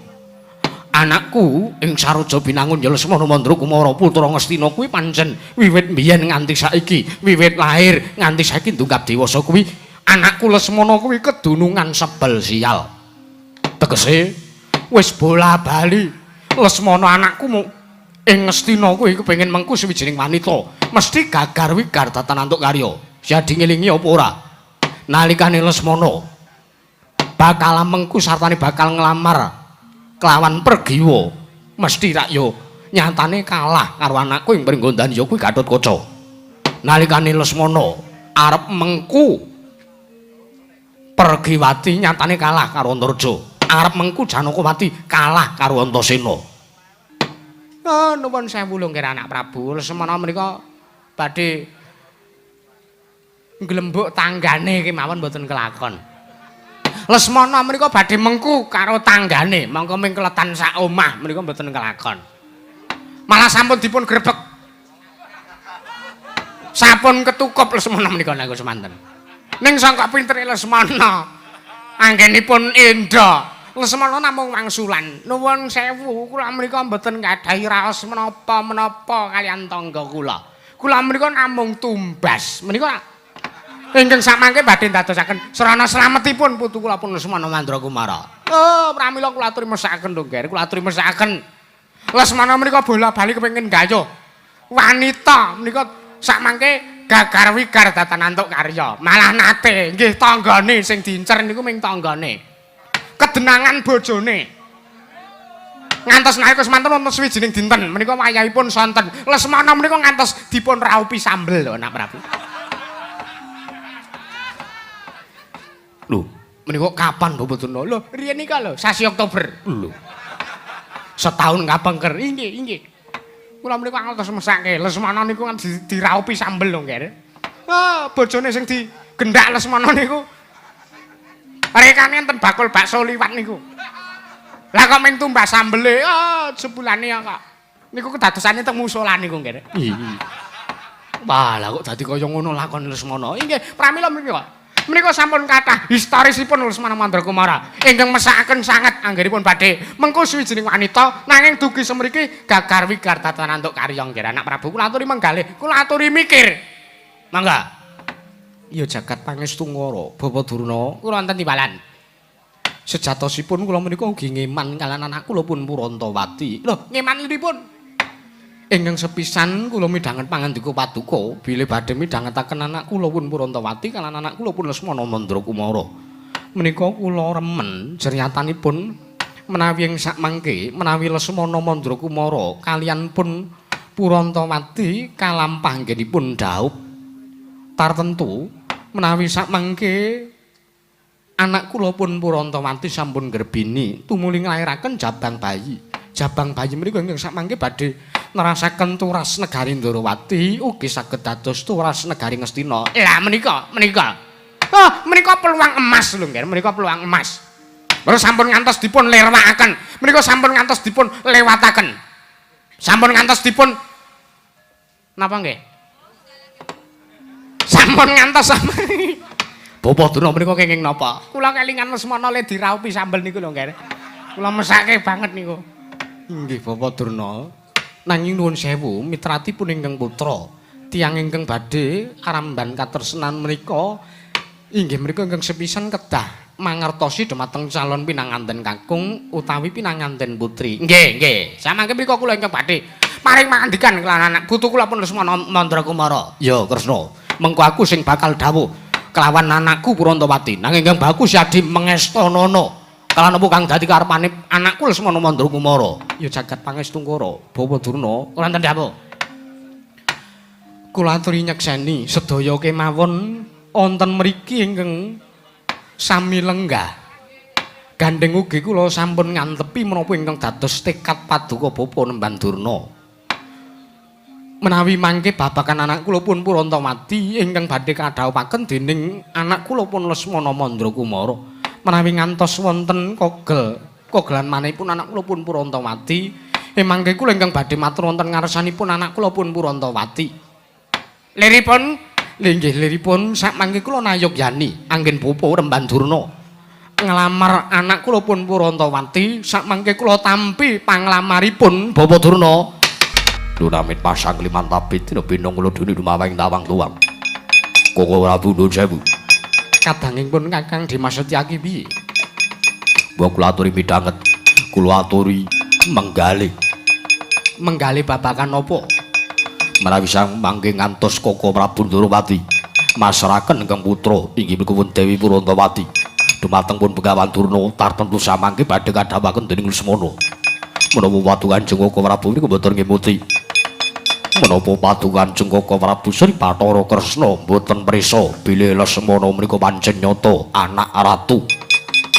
Anakku ing Saraja Binangun ya Lesmana Mandura Kumara putra Ngastina kuwi pancen wiwit mbiyen nganti saiki, wiwit lahir nganti saiki ndungkap dewasa kuwi anakku Lesmana kuwi kedunungan sebel sial. Tegese wis bola-bali Lesmana anakku ing Ngastina kuwi kepengin mengku sawijining wanita, mesti gagar wigar tatanan antuk karya. Siadi ngelingi apa ora? Nalikane Lesmana bakal mengku sartane bakal nglamar kelawan Pergiwa, mesti rak yo nyatane kalah karo anakku ing Pringgondanya kuwi Gatotkaca. Nalikane Lesmana arep mengku Pergiwati nyatane kalah karo Antareja. Arep mengku Janakawati kalah karo Antasena. Oh, nuwun sewu lho nggih anak Prabu. Lesmana menika badhe nglembuk tanggane kemawon mboten kelakon. Lesmana menika badhe mengku karo tanggane, mongko ming kletan sak omah menika mboten kelakon. Malah sampun dipun grebek. Sampun ketukup Lesmana menika niku semanten. Ning sangka pintere Lesmana anggenipun Indra. Lesmana namung wangsulan. Nuwun sewu, kula menika mboten nggadhahi raos menapa-menapa kaliyan tangga kula. Kula menika namung tumbas. Menika ingkang samangke badhe dadosaken sarana slametipun putu kula pun Lesmana Mandura Kumara. Oh, pramila kula aturi mesakaken lho, Ger. Kula aturi mesakaken. Lesmana menika bola-bali kepengin gayuh wanita menika samangke gagar wigar datan antuk karya. Malah nate nggih tanggane sing diincer niku ming tanggane. Kedenangan bojone. Ngantos nalika semanten wonten sawijining dinten menika wayahipun sonten Lesmana menika ngantos dipun raupi sambel lho Anak Prabu. Lho, Menika kapan Bapak Durna? Lho, riyen nika lho, sasi Oktober. lho. Setahun kapengker. Inggih, inggih. Kula menika ngantos mesake Lesmana niku kan diraupi sambel lho, Nger. Ah, bojone sing digendhak Lesmana niku rekane enten bakul bakso liwat niku. Lah kok ming tumbas sambele, sebulane ya kok. Niku kedadosane teng musala niku, Nger. Iya. Wah, lah kok dadi kaya ngono lakon Lesmana. Inggih, pramila menika. Menika sampun kathah historisipun Lesmana Mandrakumara ingkang mesakaken sanget anggenipun badhe mengko suwijining wanita nanging dugi semriki gagar wigar tatanan untuk karya nggih Anak Prabu. Kula aturi menggalih, kula aturi mikir. Mangga. Ya jagat pangestu ngara, Bapak Durna, kula wonten timbalan. Sejatosipun kula menika ugi ngeman kaliyan anak kula pun Purantawati. Lho, ngemanipun ingkang sepisan kula midhanget pangandika Paduka bilih badhe midhangetaken anak kula pun Purantawati kaliyan anak kula pun Lesmana Mandrakumara. Menika kula remen ceryatanipun menawi ing sakmangke menawi Lesmana Mandrakumara kaliyan pun Purantawati kalampah anggenipun dhaup tartentu menawi sakmangke anak kula pun Purantawati sampun grebini tumuli nglairaken jabang bayi. Jabang bayi menika ingkang sakmangke badhe nerasaken turas negari Ndarawati ugi saged dados turas negari Ngastina. Lah menika. Oh, menika peluang emas lho, Nger. Menika peluang emas. Terus sampun ngantos dipun lerwakaken. Menika sampun ngantos dipun lewataken. Sampun ngantos dipun napa nggih? Sampun ngantos Bapak Durna menika kenging napa? Kula kelingan Lesmana le diraupi sambel niku lho, Nger. Kula mesake banget niku. Inggih Bapak Durna. Nanging nuwun sewu mitratipun ingkang putra tiyang ingkang badhe aramban katresnan menika inggih menika ingkang sepisan kedah mangertosi dhumateng calon pinanganten kakung utawi pinanganten putri. Nggih. Samangke menika kula ingkang badhe paring mangandikan kelawan anak putu kula pun Lesmana Mandrakumara. Ya Kresna, mengko aku sing bakal dawuh kelawan anakku Purantawati. Nanging ingkang bagus Yadi mengestanana. Kalan apa kang dadi karepane anakku Lesmana Mandrakumara? Ya jagat pangestu ngara, Bapak Durna. Wonten dawuh. Kula aturi nyekseni sedaya kemawon wonten mriki ingkang sami lenggah. Gandeng ugi kula sampun ngantepi menapa ingkang dados tekad Paduka Bapa Nemban Durna. Menawi mangke babagan anak kula pun Purantawati ingkang badhe kadhawuhaken dening anak kula pun Lesmana Mandrakumara. Menawi ngantos wonten kogelan manihipun anak kula pun Purantawati mangke kula ingkang badhe matur wonten ngarsanipun anak kula pun Purantawati liripun inggih liripun sakmangke kula nayogyani anggen Bapa Remban Durna nglamar anak kula pun Purantawati sakmangke kula tampi panglamaripun Bapak Durna Dunamit pasang limantapit dina bindong kula dene dumawing tawang tuwang Koko Prabu nuwun sewu kadangipun Kakang Dimas Setyaki piye? Kula aturi midhanget, kula aturi menggalih. Menggalih babagan napa? Menawi sang mangke ngantos Koko Prabu Ndarawati masrahaken ingkang putra inggih punika Dewi Purantawati dumateng pun Begawan Durna tartemtu samangke badhe kadhawuhaken dening Lesmana. Menapa watu Kanjeng Koko Prabu niku boten ngemuti. Menapa padu Kanjeng Koko Prabu Sri Bathara Kresna boten prisa bilih Lesmana menika pancen nyata anak ratu.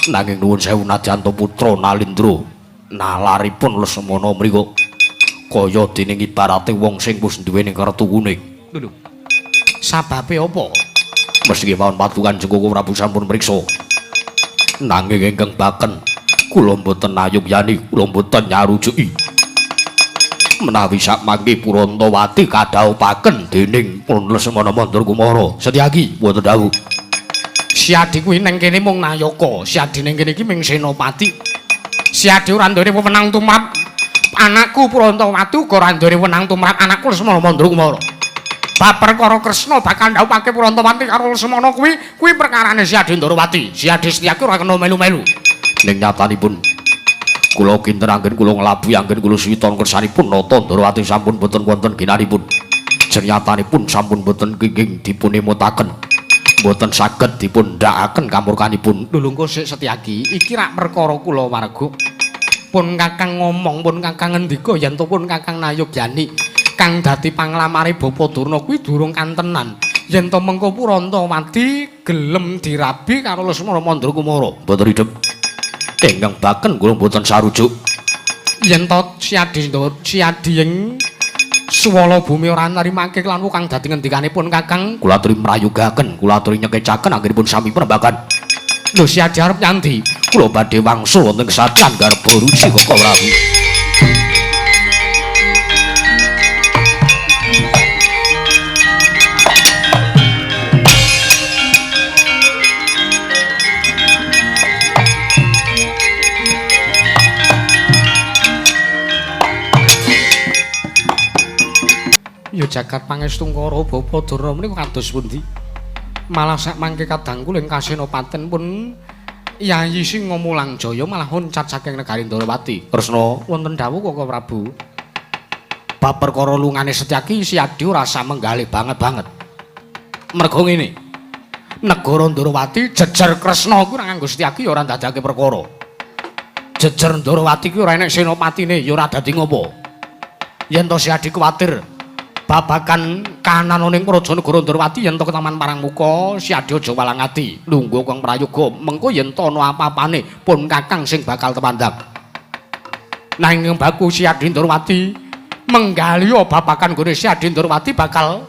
Nanging nuwun sewu nadyanto putra Nalindra nalaripun Lesmana menika kaya dening ibarate wong sing wis duweni kertu kuning. Lho. Sababe apa? Meski mawon padu Kanjeng Koko Prabu sampun mriksa. Nanging ingkang baken kula mboten nayogyani, kula mboten nyarujuki. Menawi sakmangke Purantawati kadhawuhaken dening Lesmana Mandrakumara Setyaki wonten dawuh. Siadi kuwi ning kene mung nayaka, siadi ning kene iki mung senopati. Siadi ora nduwe wewenang tumrap anakku Purantawati uga ora nduwe wewenang tumrap anakku Lesmana Mandrakumara. Bab perkara Kresna bakal ndhawuhake Purantawati karo Lesmana kuwi perkarane Siadi Ndarawati. Siadi Setyaki ora kena melu-melu. Ning nyatanipun kula kinten anggen kula nglabuhi anggen kula suwiton kersanipun nata Ndarawati sampun boten wonten ginanipun. Jenyatanipun sampun boten kenging dipunemutaken. Boten saged dipun ndhakaken kamurkanipun. Lho lungguh sik Setyaki, iki rak perkara kula warga. Pun Kakang ngomong, pun Kakang ngendika yen to pun Kakang Nayogyani kang dadi panglamare Bapa Durna kuwi durung kantenan. Yen to mengko Purantawati gelem dirabi karo Lesmana Mandrakumara. Mboten idep. Ingkang baken kula mboten sarujuk. Yen to Siadi ing Swala bumi ora narimake lan kang dadi ngendikanipun Kakang, Kula aturi mrayugaken, kula aturi nyekecaken anggenipun sami penembakan. lho Siadi arep nyandi. Kula badhe wangsul wonten kesatian garba ruci Koko Prabu. Ya jagat pangestungkara Bapa Durna menika kados pundi? Malah sak mangke kadang kula ing Kasenopaten pun Yayi Singamulang Jaya malah huncat saking negari Ndarawati. Kresna, Wonten dawuh Koko Prabu. Bab perkara lungane Setyaki Siadi ora samenggalih banget-banget. Mergo ngene. Negara Ndarawati jejer Kresna kuwi ora nganggo Setyaki ya ora ndadekake perkara. Jejer Ndarawati kuwi ora enek senopatine ya ora dadi ngopo. Yen to Siadi kuwatir babakan kahananing praja negara Ndarawati yen to ketaman Parangmuka Siadi aja walang ati lungguh kang prayoga mengko yen to ana apa-apane pun Kakang sing bakal tepandhap nanging baku Siadi Ndarawati menggalya babakan gone Siadi Ndarawati bakal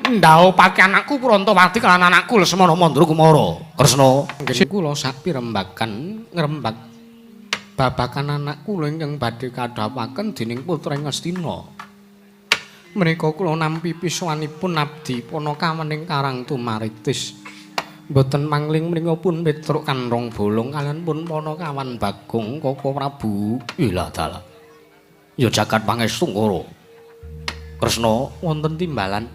ndhaupake anakku Purantawati lan anakku Lesmana Mandrakumara. Kresna, Kula sak pirembagan ngrembak babakan anakku lho ingkang badhe kadhapaken dening putra Ngastina. Menika kula nampi pisuwanipun abdi Panakawaning Karang Tumaritis. Mboten mangling mringa pun Petruk Kanrong Bolong kaliyan pun Panakawan Bagong Koko Prabu. ilah dalah. Ya jagat pangestungkara. Kresna wonten timbalan.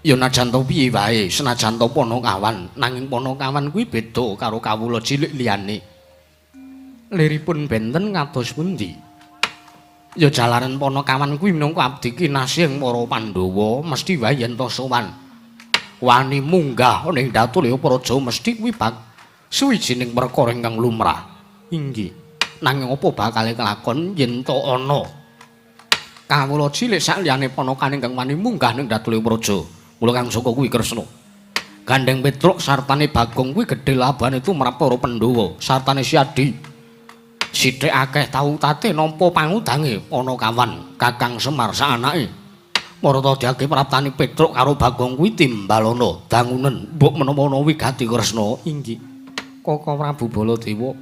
Ya najan to piye wae, senajan to Panakawan, nanging Panakawan kuwi beda karo kawula cilik liyane. Liripun benten kados pundi? Ya jalaran Panakawan kuwi minangka abdi kinasih para Pandhawa, mesti wae yen to sowan wani munggah ning Datulya Praja mesti kuwi suwijining perkara ingkang lumrah. Inggih. Nanging apa bakal kelakon yen to ana kawula cilik sak liyane Panakawan ingkang wani munggah ning Datulya Praja. Mula kang saka kuwi Kresna. Gandeng Petruk sartane Bagong kuwi gedhe labane tumrap para Pandhawa, sartane Siadi sithik akeh tau tate nampa pangudange Panakawan Kakang Semar sak anake. Marata diake praptane Petruk karo Bagong kuwi timbalana dangunen mbok menawa ana wigati Kresna. Inggih. Koko Prabu Baladewa.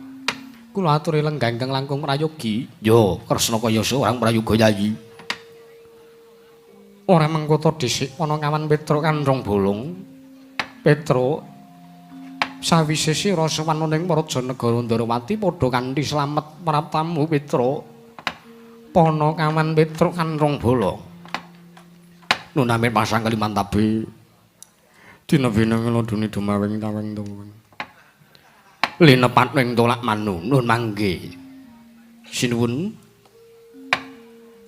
Kula aturi lenggangkang langkung prayogi. Yo, Kresna kaya seorang prayoga Yayi. Ora mengkoto dhisik Panakawan Petruk Kanrong Bolong. Petruk sawise sira sowan ning Praja Negara Ndarawati padha kanthi slamet praptamu Petruk. Panakawan Petruk Kanrong Bolong. Nunamit pasang Kalimantabe. Dina-dina ngeloduni dumawing tawing tuwing. Linepat ning tolak manu nun mangke. Sinuwun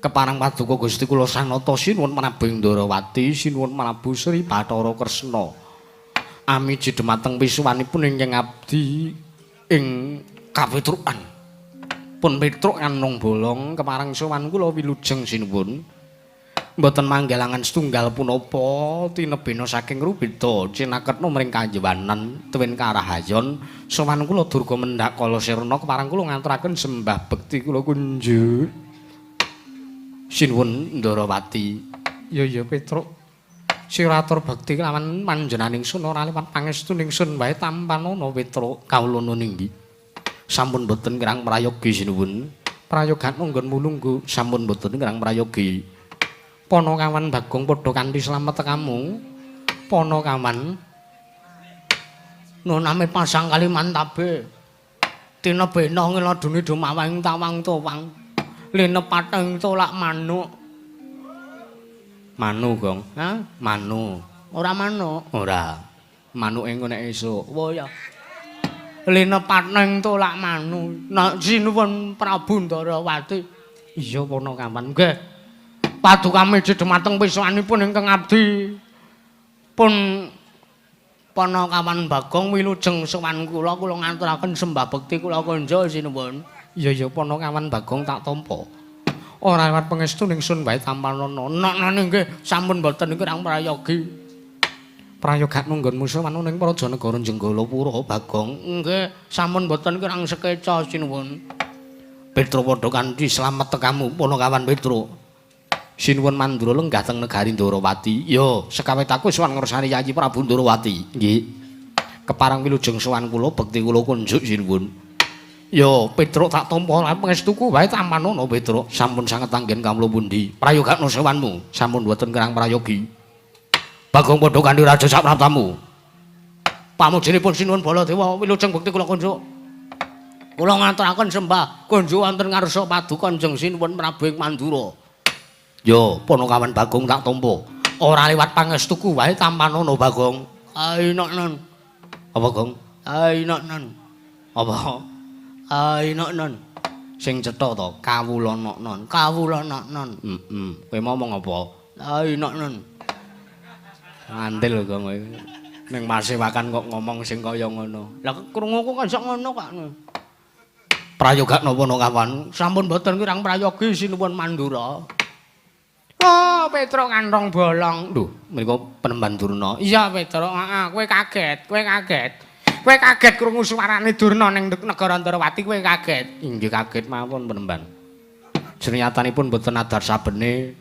keparang paduka Gusti kula sanata sinuwun Prabing Ndarawati, sinuwun Prabu Sri Bathara Kresna. Amiji dhumateng pisuwanipun ingkang abdi ing kapetrukan. Pun Petruk Kanrong Bolong keparang sowan kula wilujeng sinuwun. Mboten manggelangan setunggal punapa tinebena saking rubeda cinaketna mring kanjewanan tuwin karahayon sowan kula durga mendhak kala sirna keparang kula ngaturaken sembah bekti kula kunjuk. Sinuwun Ndarawati. Ya Petruk. Sira atur bekti kelawan panjenenganing sun ora liwat pangestuning sun wae tampanana Petruk. Kawula nuning ndi? Sampun boten kirang prayogi sinuwun. Prayogan munggon mulunggu Sampun boten kirang prayogi. Panakawan Bagong padha kanthi slamet tekamu. Panakawan nuname pasang Kalimantabe. Tinebena ngeloduni dumawing tawang towang. Linepat ing tolak manuk. Manu, Gong. Ha? Manu. Ora manuk. Ora. Manuke engko nek esuk. Oh ya. Linepat ning tolak manuk. Nek sinuwun Prabu Ndarawati. Iya Panakawan. Nggih. Paduka miji dhumateng pisuwanipun ingkang abdi pun Panakawan Bagong wilujeng sowan kula ngaturaken sembah bekti kula konja sinuwun. Iya Panakawan Bagong tak tampa. Ora liwat pangestu ning sun wae tampanana. Nonane nggih sampun boten kirang prayogi. Prayoga nunggon musuhan ning Praja Negara Jenggalapura Bagong. Nggih sampun boten kirang sekeca sinuwun. Petra padha kanthi slamet tekamu Panakawan Petra. Sinuwun Mandura lenggah teng negari Ndarawati. Yo, sekawit aku sowan ngersani Yayi Prabu Ndarawati. Nggih. Keparang wilujeng sowan kula bekti kula kunjuk sinuwun. Yo, Petruk tak tampa lan pangestuku wae tampanana Petruk. Sampun sanget anggen kamula pundi? Prayogakna sowanmu, sampun boten kirang prayogi. Bagong padha kanthi raja sak praptamu. Pamujinipun sinuwun Baladewa wilujeng bekti kula kunjuk. Kula ngaturaken sembah kunjuk wonten ngarsa paduka Kanjeng Sinuwun Prabu ing Mandura. Yo, Panakawan Bagong tak tampa. Ora liwat pangestuku wae tampanana Bagong. Ainak non. Apa Gong? Ainak non. Apa? Ainak non. Sing cetha to, kawulana non. Kawulana non. Kowe ngomong apa? Ainak non. Ngandel Gong kowe. Ning masewakan kok ngomong sing kaya ngono. Lah krunguku kok sok ngono kok. Prayogakna Panakawan, sampun boten kirang prayogi sinuwun Mandura. Oh, Petruk kantong bolong. Lho, menika Penemban Durna. Iya, Petruk, heeh, kowe kaget, kowe kaget. Kowe kaget krungu suarane Durna ning negara Ndarawati kowe kaget. Inggih kaget mawon Penemban. Sernyatanipun boten adar sabene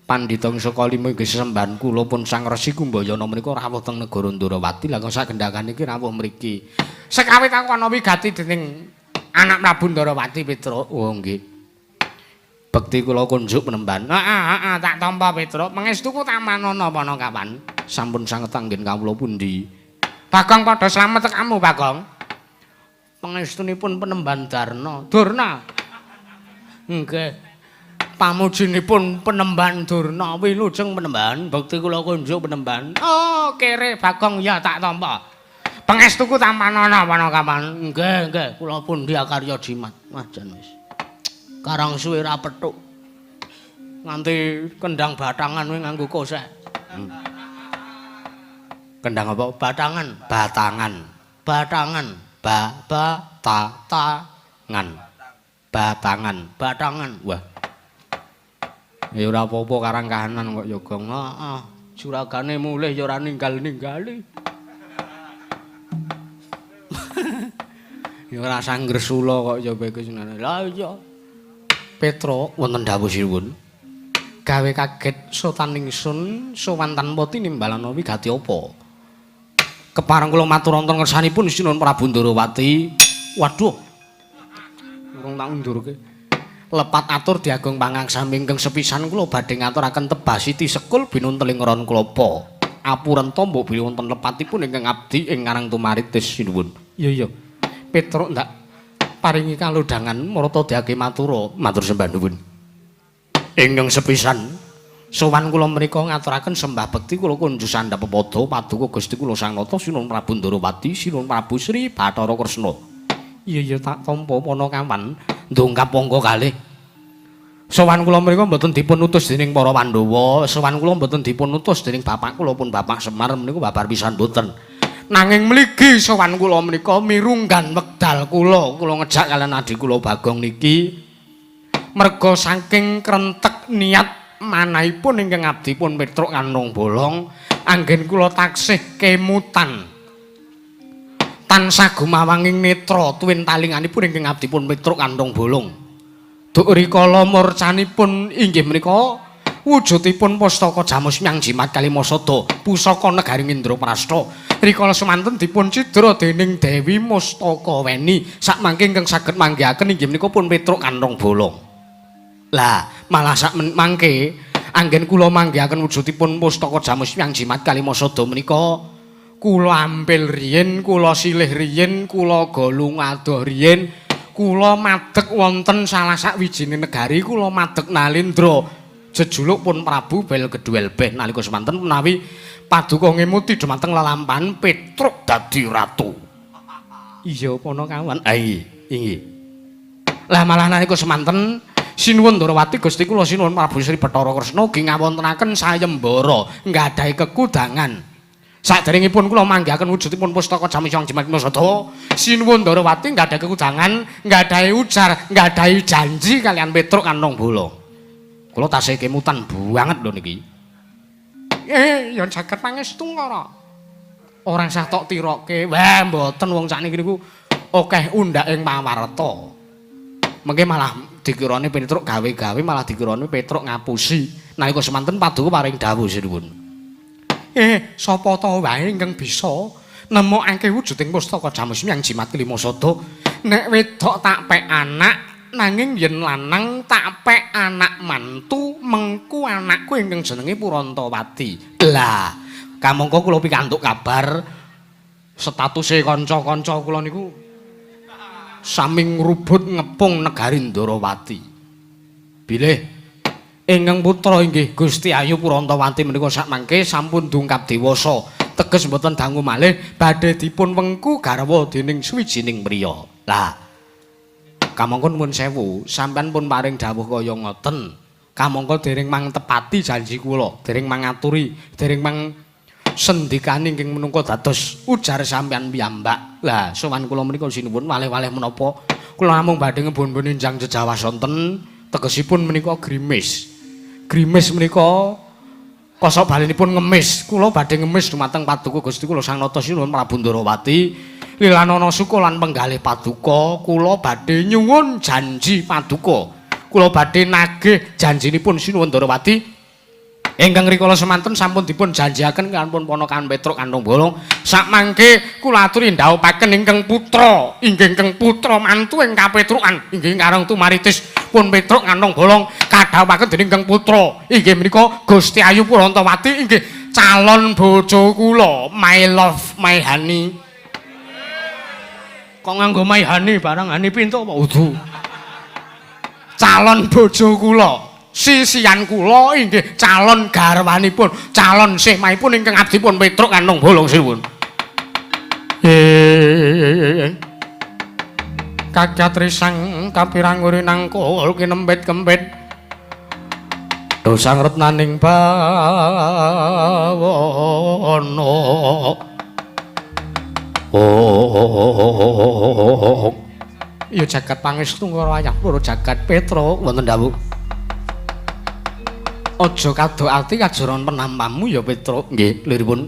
Pandhita Sakalima inggih sesembahan kula pun Sang Resi Kumbayana menika rawuh teng negara Ndarawati. Lah kok sagendhakan iki rawuh mriki. Sekawit aku ana wigati dening anak Prabu Ndarawati Petruk. Oh, nggih. Bekti kula kunjuk Penemban. Heeh, tak tampa Petruk. Pangestuku tampanana Panakawan. Sampun sanget anggen kawula pundi? Bagong padha slamet tekamu, Bagong. Pangestunipun Penemban Darna. Durna. Nggih. Pamujinipun Penemban Durna wilujeng Penemban. Bekti kula kunjuk Penemban. Oh, kere Bagong ya tak tampa. Pangestuku tampanana Panakawan. Nggih. Kula pundi akarya jimat. Wah, jan wis. Karang suwe ra pethuk. Nganti kendang batangan kowe nganggo kosek. Kendang apa? Batangan. Batangan. Batangan. Wah. Ya ora apa-apa karang kahanan kok ya Gong. Heeh. Juragane mulih ya ora ninggal-ningali. Ya ora sanggresula kok ya kowe senane. Lah iya. Petruk wonten dawuh sinuwun. Gawe kaget sotaning sun sowan tanpa tinimbalana wigati apa? Kepareng kula matur wonten ngersanipun Sinuwun Prabu Ndarawati. Waduh. Urung tak undurke. Lepat atur diagung pangangsa ingkang sepisan kula badhe ngaturaken tebasiti sekul binunteling ron klapa. Apuren tombok bilih wonten lepatipun ingkang abdi ing ngarang tumaritis sinuwun. Iya. Petruk ndak paringi kalodhangan marata diake matur sembah nuwun. Ingkang sepisan sowan kula menika ngaturaken sembah bekti kula kunjuk sandhap pepada paduka Gusti kula Sang Nata Sinuwun Prabu Ndarawati Sinuwun Prabu Sri Bathara Kresna. Iya tak tampa Panakawan ndongkap angka kalih. Sowan kula menika mboten dipun utus dening para Pandhawa, sowan kula mboten dipun utus dening bapak kula pun Bapak Semar menika babar pisan mboten. Nanging mligi sowan kula menika mirunggan wekdal kula ngejak kalian adik kula Bagong niki merga saking krentek niat manahipun ingkang abdi pun Petruk Kantong Bolong anggen kula taksih kemutan tansah gumawanging netra tuwin talinganipun ingkang abdi pun Petruk Kantong Bolong duk rikala murcanipun inggih menika wujudipun pustaka Jamus Myang Jimat Kalimasada pusaka Negari Indraprastha rikala semanten dipun cidra dening Dewi Mustakaweni sakmangke ingkang saged manggihaken inggih menika pun Petruk Kantong Bolong. Lah malah sak mangke anggen kula manggihaken wujudipun pustaka Jamus Myang Jimat Kalimasada menika kula ampil riyin, kula silih riyin, kula golung adoh riyin, kula madeg wonten salah sawijine negari, kula madeg Nalendra jejuluk pun Prabu Belgeduel Beh nalika semanten menawi paduka ngemuti dhumateng lelampahan Petruk dadi ratu. Iya Panakawan. Inggih. Lah malah nalika semanten Sinuwun Ndarawati Gusti kula Sinuwun Prabu Sri Bathara Kresna ugi ngawontenaken sayembara nggadahi kekudangan Saderengipun kula manggihaken wujudipun pustaka Jamisang Jimat Masada, sinuwun Ndarawati nggadahi kekujangan, nggadahi ujar, nggadahi janji kalian Petruk Kantong Bala. Kula tasih kemutan banget lho niki. Ya jagat pangestu karo. Ora sah tok tiroke. Wah, mboten wong sakniki niku akeh undak ing pawarta. Mengke malah dikirane Petruk gawe-gawe malah dikirane Petruk ngapusi. Nalika semanten Paduka paring dawuh sinuwun. Sapa ta wae ingkang bisa nemokake wujuding pustaka Jamisang Jimat Masada. Nek wedok tak pek anak, nanging yen lanang tak pek anak mantu, mengku anakku ingkang jenenge Purantawati. Lah, kamangka kula pikantuk kabar statuse kanca-kanca kula niku sami ngrubut ngepung negari Ndarawati. Bilih ingkang putra inggih Gusti Ayu Purantawati menika sakmangke sampun dungkap dewasa, teges mboten dangu malih badhe dipun wengku garwa dening suwijining priya. Lah, kamangka nuwun sewu, sampean pun paring dawuh kaya ngoten. Kamangka dereng mangtepati janji kula, dereng mangaturi, dereng mang sendikane ingkang menungko dados ujar sampean piyambak. Lah, sowan kula menika sinuwun walih-walih menapa kula namung badhe ngebon-bon enjang jejawas wonten, tegesipun menika grimis. Grimis menika kosok balinipun ngemis. Kula badhe ngemis dumateng Paduka Gusti kula Sang Nata Sinuwun Prabu Ndarawati. Lilanana suka lan penggalih Paduka, kula badhe nyuwun janji Paduka. Kula badhe nagih janjinipun Sinuwun Ndarawati. Ingkang rikala semanten sampun dipun janjiaken kaliyan ponakan Petruk Kantong Bala. Sakmangke kula aturi ndhawuhaken ingkang putra, ingkang putra mantu ing kapetrukan inggih karang tumaritis pun Petruk Kantong Bala kadhawuhaken dening ingkang putra inggih menika Gusti Ayu Purantawati inggih calon bojo kula, my love, my honey. Kok nganggo my honey barang honey pintu apa udu? Calon bojo kula. Sisian kula inggih calon garwanipun, calon sehmaipun ingkang abdipun Petruk Kantong Bala sinuwun. Kakyatrisang kapirang urinang kul kinempit-kempit dosang retnaning bawana. Ya jagat pangestu karo ayah para jagat Petruk wonten dawuh. Aja kadhokati kajaran penampamu ya Petruk. Nggih, liripun.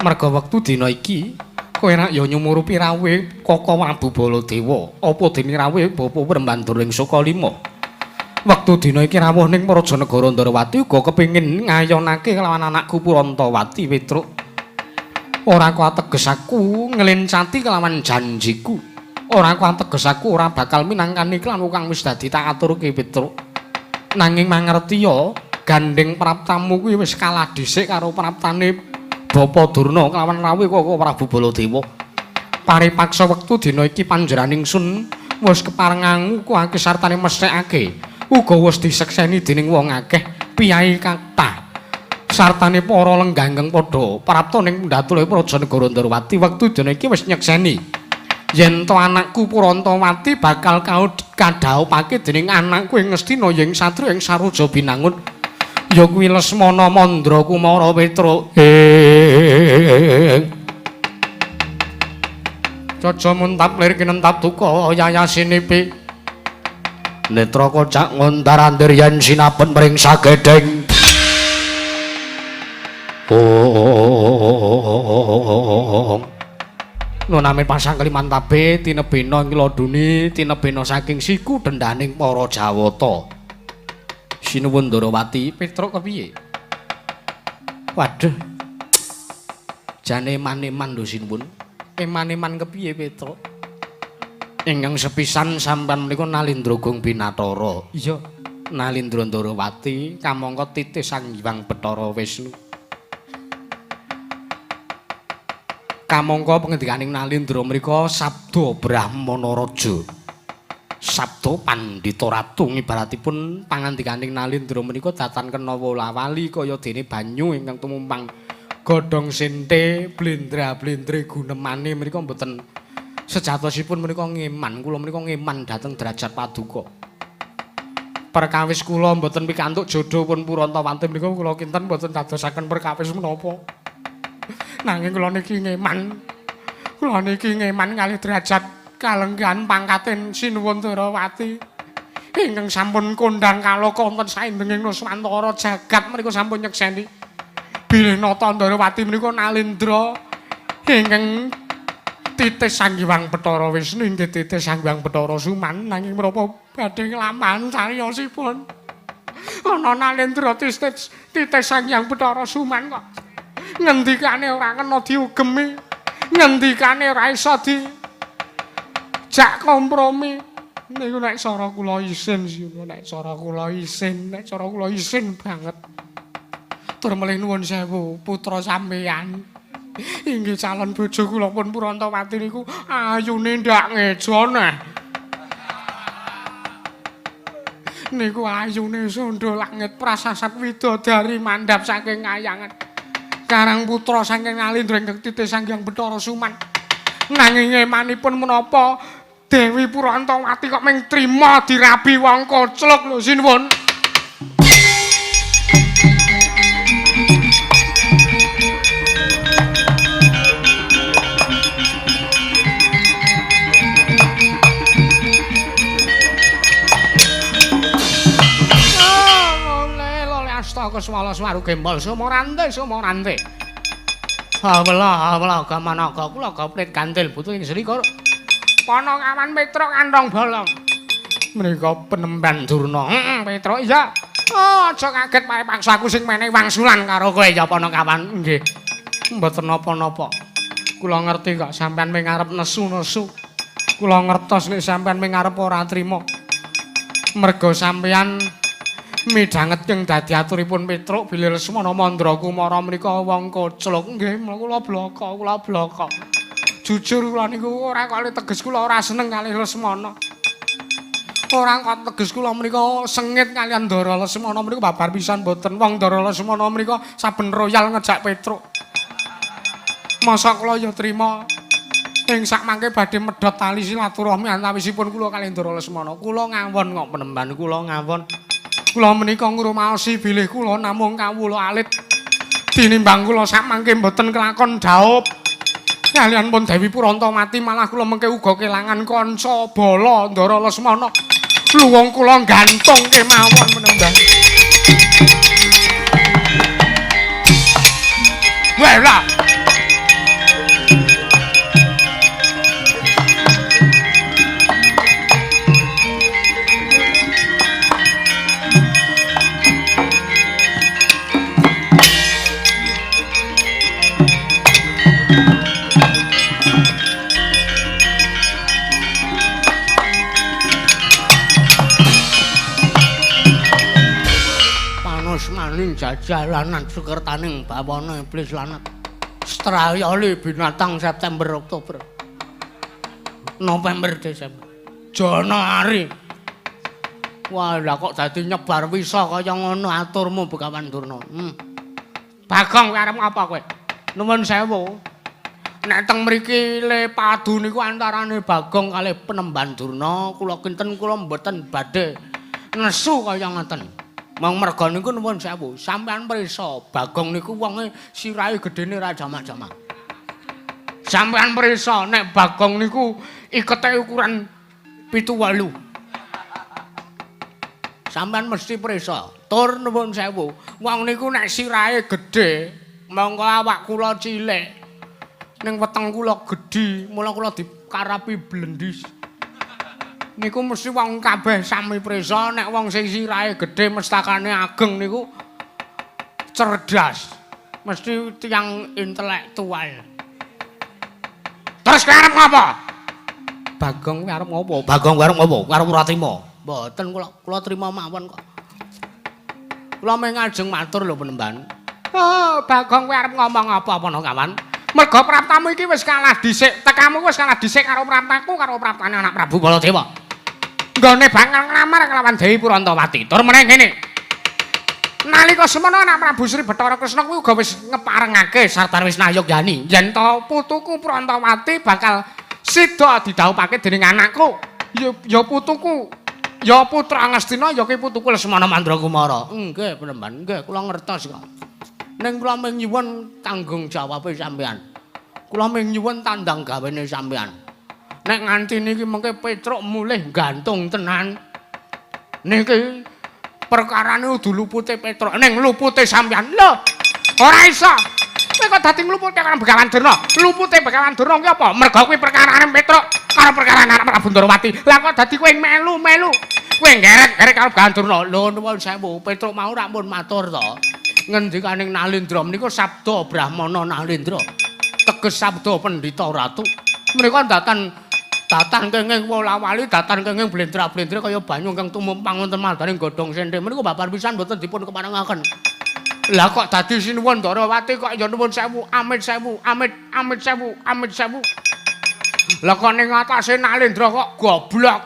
Merga wektu dina iki kowe rak ya nyumurupi rawuh Kaka Prabu Baladewa, apa dene rawuh Bapa Prembandur ing Sukalima. Wektu dina iki rawuh ning Prajanegara Ndarawati uga kepengin ngayonake kelawan anakku Purantawati Petruk. Ora kok ateges aku nglencati kelawan janjiku. Ora kok ateges aku ora bakal minangkani klan kang wis dadi tak aturke Petruk. Nanging mangerti ya gandeng praptamu kuwi wis kalah dhisik karo praptane Bapa Durna kelawan rawuh Kaka Prabu Baladewa. Paripaksa wektu dina iki panjenenganing sun wis keparengangu kuwi sartane mesthekake. Uga wis disekseni dening wong akeh piyai kathah. Sartane para lengganggeng padha prapta ning Ndatule Prajanegara Ndarawati wektu dina iki wis nyekseni yen to anakku Purantawati bakal kadhawuhake dening anakku ing Ngastina ing Satria ing Saroja Binangun ya kuwi Lesmana Mandra Kumara Petruk. Caca muntap lir kinentap duka yayasinipi netra kocak ngontar-antir yen sinapen mring sagedheng. Nuname pasang Kalimantabe tinebena ing Laduni tinebena saking siku dendhaning para Jawata. Sinuwun Ndarawati Petruk kepiye? Waduh. Jane eman-eman lho sinuwun. Eman-eman kepiye Petruk? Ingkang sepisan sampean menika Nalindra Gung Binatara. Iya, Nalindra Ndarawati kamangka titis Sang Hyang Bathara Wisnu. Kamangka pangendikaning Nalindra mriku sabda Brahmana Raja. Sabda Pandhita Ratu ngibaratipun pangandikaning Nalindra menika datan kena wolawali kaya dene banyu ingkang tumumpang godhong sente blendra-blendre gunemane menika mboten sejatosipun menika ngeman. Kula menika ngeman dhateng derajat Paduka. Perkawis kula mboten pikantuk jodho pun Purantawati menika kula kinten mboten dadosaken perkawis menapa. Nanging kula niki ngeman. Kula niki ngeman kalih derajat kalenggahan pangkaten Sinuwun Darawati. Ingkang sampun kondhang kaloka wonten saindenging Nuswantara jagat menika sampun nyekseni bilih nata Darawati menika nalendra ingkang titis Sanghyang Bathara Wisnu inggih titis Sanghyang Bathara Suman nanging menapa badhe nglampahan cariyosipun ana nalendra titis Sanghyang Bathara Suman kok ngendikane ora kena diugemi ngendikane ora isa di jak kompromi niku nek cara kula isin nek cara kula isin banget. Tur melih nuwun sewu putra sampeyan. Inggih calon bojo kula pun Purantawati niku ayune ndak ngejone. Niku ayune sondha langit prasasat widodari mandhap saking ngayangan. Karang putra saking Nalindra ingkang titis Sanghyang Bathara Suman. Nanging emanipun menapa Dewi Purantawati kok mung trima dirabi wong kocluk lho Sinuwun. Astaga swala swaru gembol sumorante. Hawala gamanaga kula goplit kantil butuh ing srika. Panakawan Petruk kantong bolong. Menika penemban Durna. Petruk iya. Oh, aja kaget wae paksaku sing menehi wangsulan karo kowe ya Panakawan. Nggih. Mboten napa-napa. Kula ngerti kok sampean mung arep nesu-nesu. Kula ngertos nek sampean mung arep ora trima. Merga sampean midhanget ing dadi aturipun Petruk bilih Lesmana Mandra Kumara menika wong kocluk. Nggih, kula bloko. Jujur kula niku ora kali teges kula ora seneng kalih Lesmana. Ora kok teges kula menika sengit kalian Ndara Lesmana menika babar pisan mboten. Wong Ndara Lesmana menika saben royal ngejak Petruk. Masa kula ya trima ing sak mangke badhe medhot tali silaturahmi antawisipun kula kalih Ndara Lesmana. Kula ngawon kok penemban kula ngawon. Kula menika ngrumaosi bilih kula namung kawula alit. Tinimbang kula sak mangke mboten kelakon dhaup. Kalian pun Dewi Purantawati malah kula mengke uga kelangan kanca bala Ndara Lesmana. Luwung kula gantung kemawon menembang. Wela. Maning jajalanan sukertaning bawana iblis lanat strayali binatang September Oktober November Desember Januari. Wah lah kok dadi nyebar wisa kaya ngono aturmu Begawan Durna. Bagong kowe arep ngapa kowe? Nuwun sewu. Nek teng mriki le padu niku antarane Bagong kalih Penemban Durna, kula kinten kula mboten badhe nesu kaya ngoten. Mong merga niku nuwun sewu, sampean prisa Bagong niku wonge sirahe gedene ra jamak-jamak. Sampean prisa nek Bagong niku ikete ukuran 7-8. Sampean mesti prisa. Tur nuwun sewu, wong niku nek sirahe gedhe, mongko awak kula cilik. Ning weteng kula gedhi, mula kula dikarapi blendis. Niku mesti wong kabeh sami prisa nek wong sing sirahe gedhe mestakane ageng niku cerdas. Mesti tiyang intelektual. Terus kowe arep ngapa? Bagong kowe arep ngopo? Bagong kowe arep ngopo? Arep ora trima. Mboten kula trima mawon kok. Kula mung ngajeng matur lho Penemban. Oh, Bagong kowe arep ngomong apa Panakawan? Merga praptamu iki wis kalah dhisik. Tekamu wis kalah dhisik karo praptaku karo praptane anak Prabu Baladewa. Nggone bakal nglamar kelawan Dewi Purantawati. Tur meneh ngene. Nalika semana anak Prabu Sri Bathara Kresna kuwi uga wis ngeparengake sarta wis nayogyani yen to putuku Purantawati bakal sida didhawuhake dening anakku. Ya putuku. Ya putra Angastina ya ki putuku Lesmana Mandragumara. Nggih, Penemban, nggih kula ngertos kok. Ning kula mung nyuwun tanggung jawabe sampean. Kula mung nyuwun tandang gawene sampean. Nek nganti niki mengke Petruk mulih gantung tenan. Niki perkarane udu lupute Petruk ning lupute sampean. Lho, ora iso. Kowe kok dadi nglupute karo Begawan Durna. Lupute Begawan Durna ki apa? Mergo kuwi perkarane Petruk karo perkarane anak Prabu Ndorowati. Lah kok dadi kowe melu-melu. Kowe ngeret-ngeret karo Begawan Durna. Lho nuwun sewu, Petruk mau rak pun matur to. Ngendikaning Nalendra menika sabda Brahmana Nalendra. Teges sabda Pendhita Ratu. Menika datan kenging wolawali, datan kenging blendra-blendra kaya banyu ingkang tumumpang wonten maldaning godhong sendhe. Menika babar pisan boten dipun keparengaken. Lah kok dadi sinuwun Ndorowati kok ya nuwun sewu, amit sewu, amit sewu, amit sewu. Lah kok ning atase Nalendra kok goblok.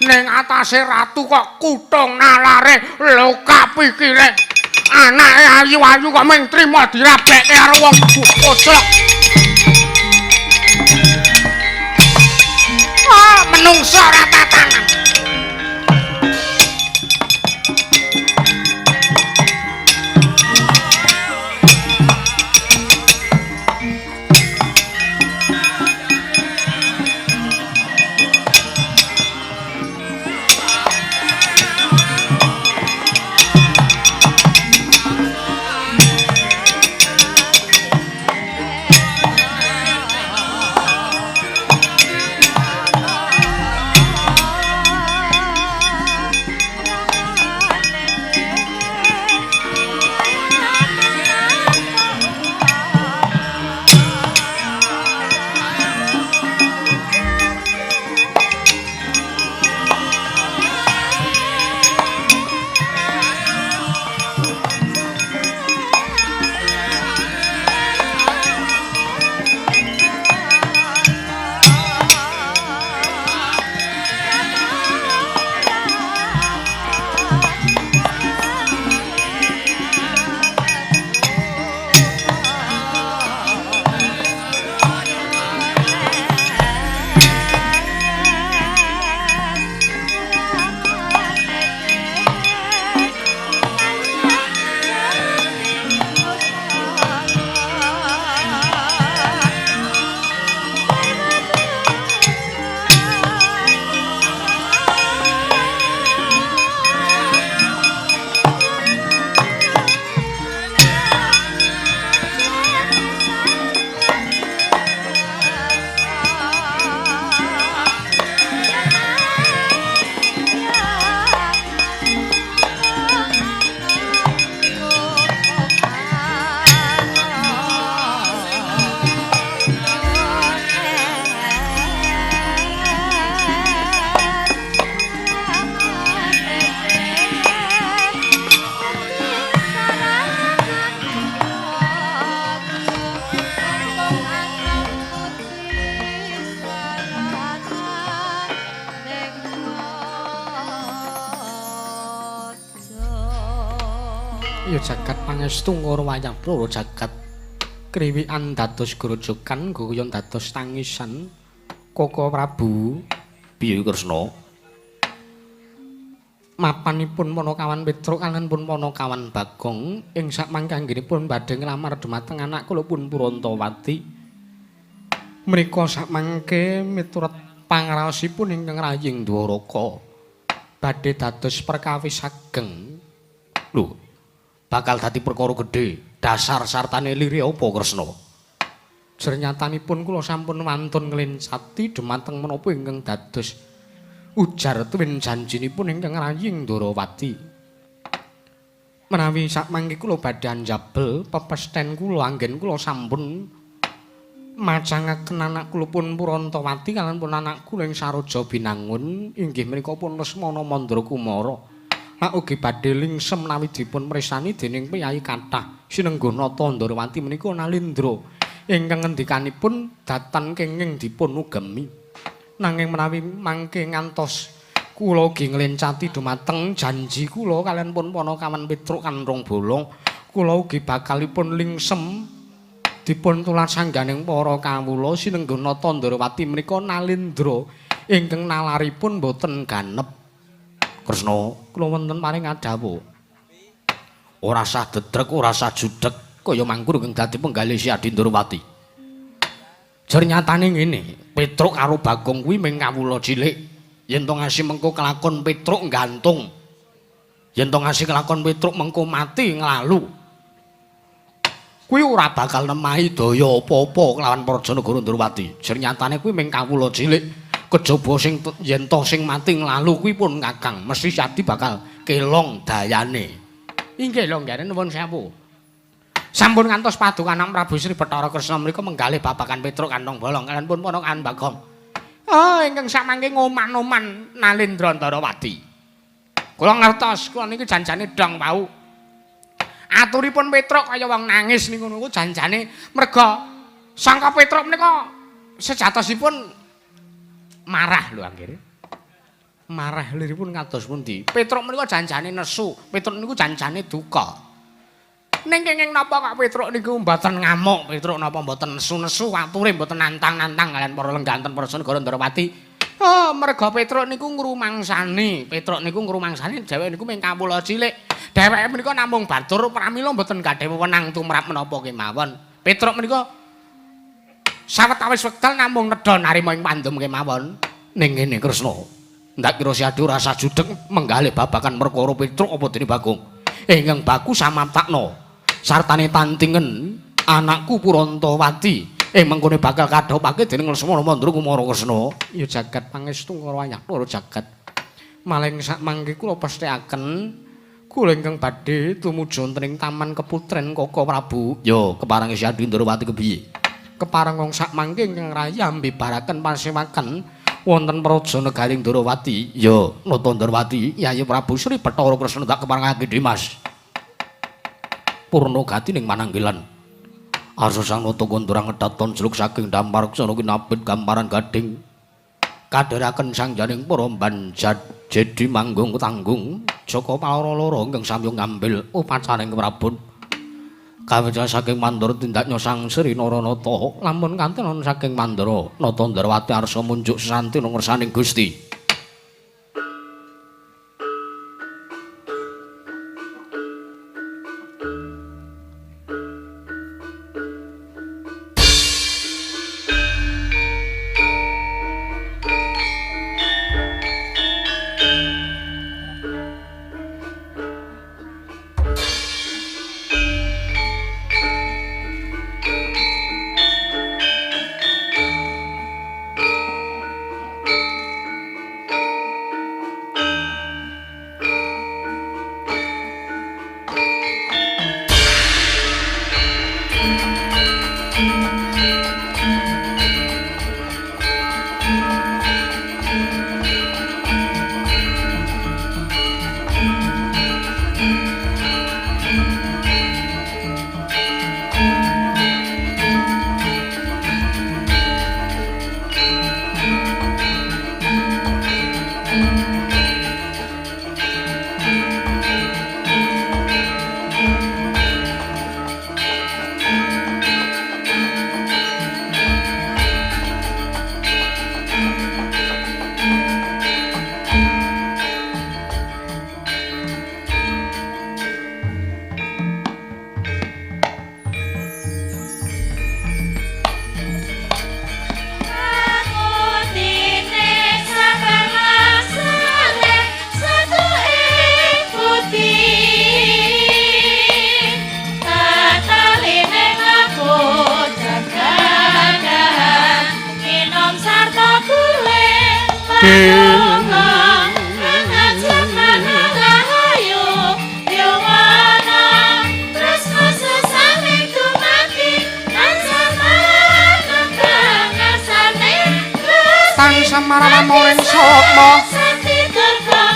Ning atase ratu kok kutung nalare lho kapikire. Anake ayu-ayu kok mung trima dirabekke karo wong goblok. Ah, menungso ora tatanan. Ya jagat pangestu ngoro wayang proro jagat kriwikan dados grojogan guyon dados tangisan Koko Prabu. Piye Kresna? Mapanipun Panakawan Petruk kaliyan pun Panakawan Bagong ing sakmangke anggenipun badhe nglamar dhumateng anak kula pun Purantawati. Mrika sakmangke miturut pangraosipun ingkang raying Dwaraka badhe dados perkawis ageng. Lho, bakal dadi perkara gedhe. Dasar sartane lire apa Kresna? Jernyatanipun kula sampun wantun nglencati dhumateng menapa ingkang dados ujar tuwin janjinipun ingkang raying Ndorowati. Menawi sakmangke kula badhe anjabel pepesten kula anggen kula sampun macangaken anak kula pun Purantawati kaliyan pun anak kula ing Saraja Binangun inggih menika pun Lesmana Mandrakumara. Mak ugi badhe lingsem menawi dipun mresani dening piyai kathah Sinenggonata Ndorowati menika Nalendra ingkang ngendikanipun datan kenging dipun ugemi. Nanging menawi mangke ngantos kula ugi nglencati dhumateng janji kula kaliyan pun Panakawan Petruk Kanthong Bolong, kula ugi bakalipun lingsem dipun tulasangganing para kawula Sinenggonata Ndorowati menika Nalendra ingkang nalaripun boten ganep. Kresna, Kula wonten paring adhawu. ora sah dedreg, ora sah judeg. kaya mangkur kang dadi penggalih si Adindrawati. Jar nyatane ngene, Petruk karo Bagong kuwi mung kawula cilik. Yen to ngasih mengko kelakon Petruk nggantung. Yen to ngasih kelakon Petruk mengko mati nglalu. Kuwi ora bakal nemahi daya apa-apa kelawan Prajanegara Ndrawati. Jar nyatane kuwi mung kawula cilik. Kejaba sing yen to sing mati nglalu kuwi pun Kakang mesti Sadi bakal kelong dayane. Inggih lho nggih nuwun sewu. Sampun ngantos padukan Prabu Sri Bathara Kresna mriku menggalih babagan Petruk kantong bolong kaliyan pun ponakan Bagong. Oh, ingkang samangke ngoman-oman Nalendra Ndrawati. Kula ngertos, kula niki janjane dong wau. Aturipun Petruk kaya wong nangis niku janjane merga sangka Petruk menika sejatosipun marah lho anggere. Marah liripun kados pundi? Petruk menika janjane nesu, Petruk niku janjane duka. Ning kenging napa kok Petruk niku mboten ngamuk, Petruk napa mboten nesu-nesu, ature mboten nantang-nantang kalian para lengganten Prajanegara Ndrawati. Oh, merga Petruk niku ngrumangsani, dheweke niku mung kawula cilik. Dheweke menika namung batur pramila mboten gadhah wewenang tumrap menapa kemawon. Petruk menika sawetawis wekdal namung nedha narima ing pandhem kemawon. Ning ngene Kresna, ndak kira si Adi rasa judeg menggalih babagan perkara Petruk apa dene Bagong. Ingkang baku samaptakna sartane tantingen anakku Purantawati mengkone bakal kadhopake dening Lesmana Mandra Kumara Kresna. Ya jagat pangestu karo ayak loro jagat. Maling sak mangke kula pesthekaken kula ingkang badhe tumuju wonten ing taman keputren Kaka Prabu. Ya kepareng Si Adindrawati kepiye? Kepareng wong sak mangke ingkang raya mbibaraken pasewaken wonten Prajanegari Ndrawati. Ya Nata Ndrawati, Yayi Prabu Sri Bathara Kresna tak keparengake Dimas. Purnagati ning Mananggilan. Arsa sang nata kondurang ngedaton jeluk saking Dampareksana kinapit gamparan gading. Kadharaken sangjaning para banjat jedi manggung tanggung Jaka Paloro ingkang samya ngambil upacaring prabon. Kawijayan saking Mandara tindak nyosang Sri Naranata lamun kantenan saking Mandara Nata Ndrawati arsa munjuk sesanti ngersaning Gusti.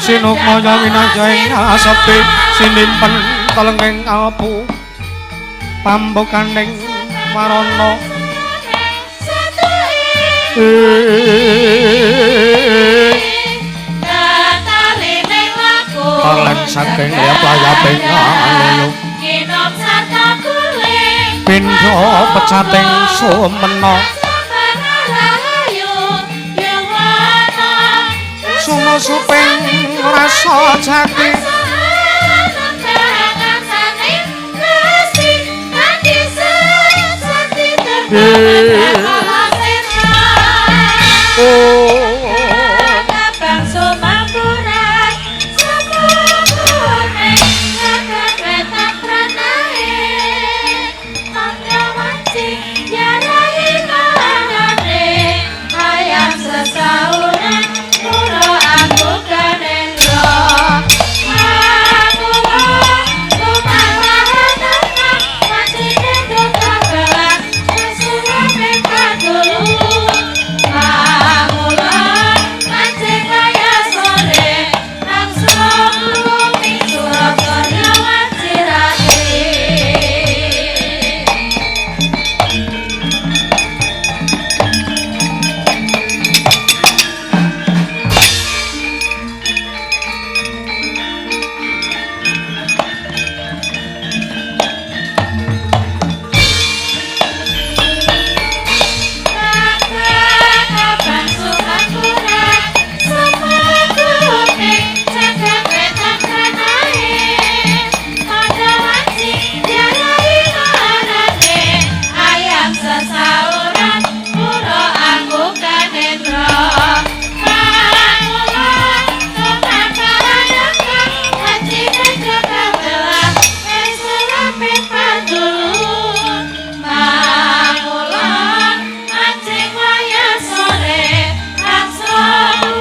Sinukmaya winajeng asepi sinimpen telenging apu pambukaning warana Kalen saking ya playaping aluyung pindha pecating sumena sumusuping rasa jati Oh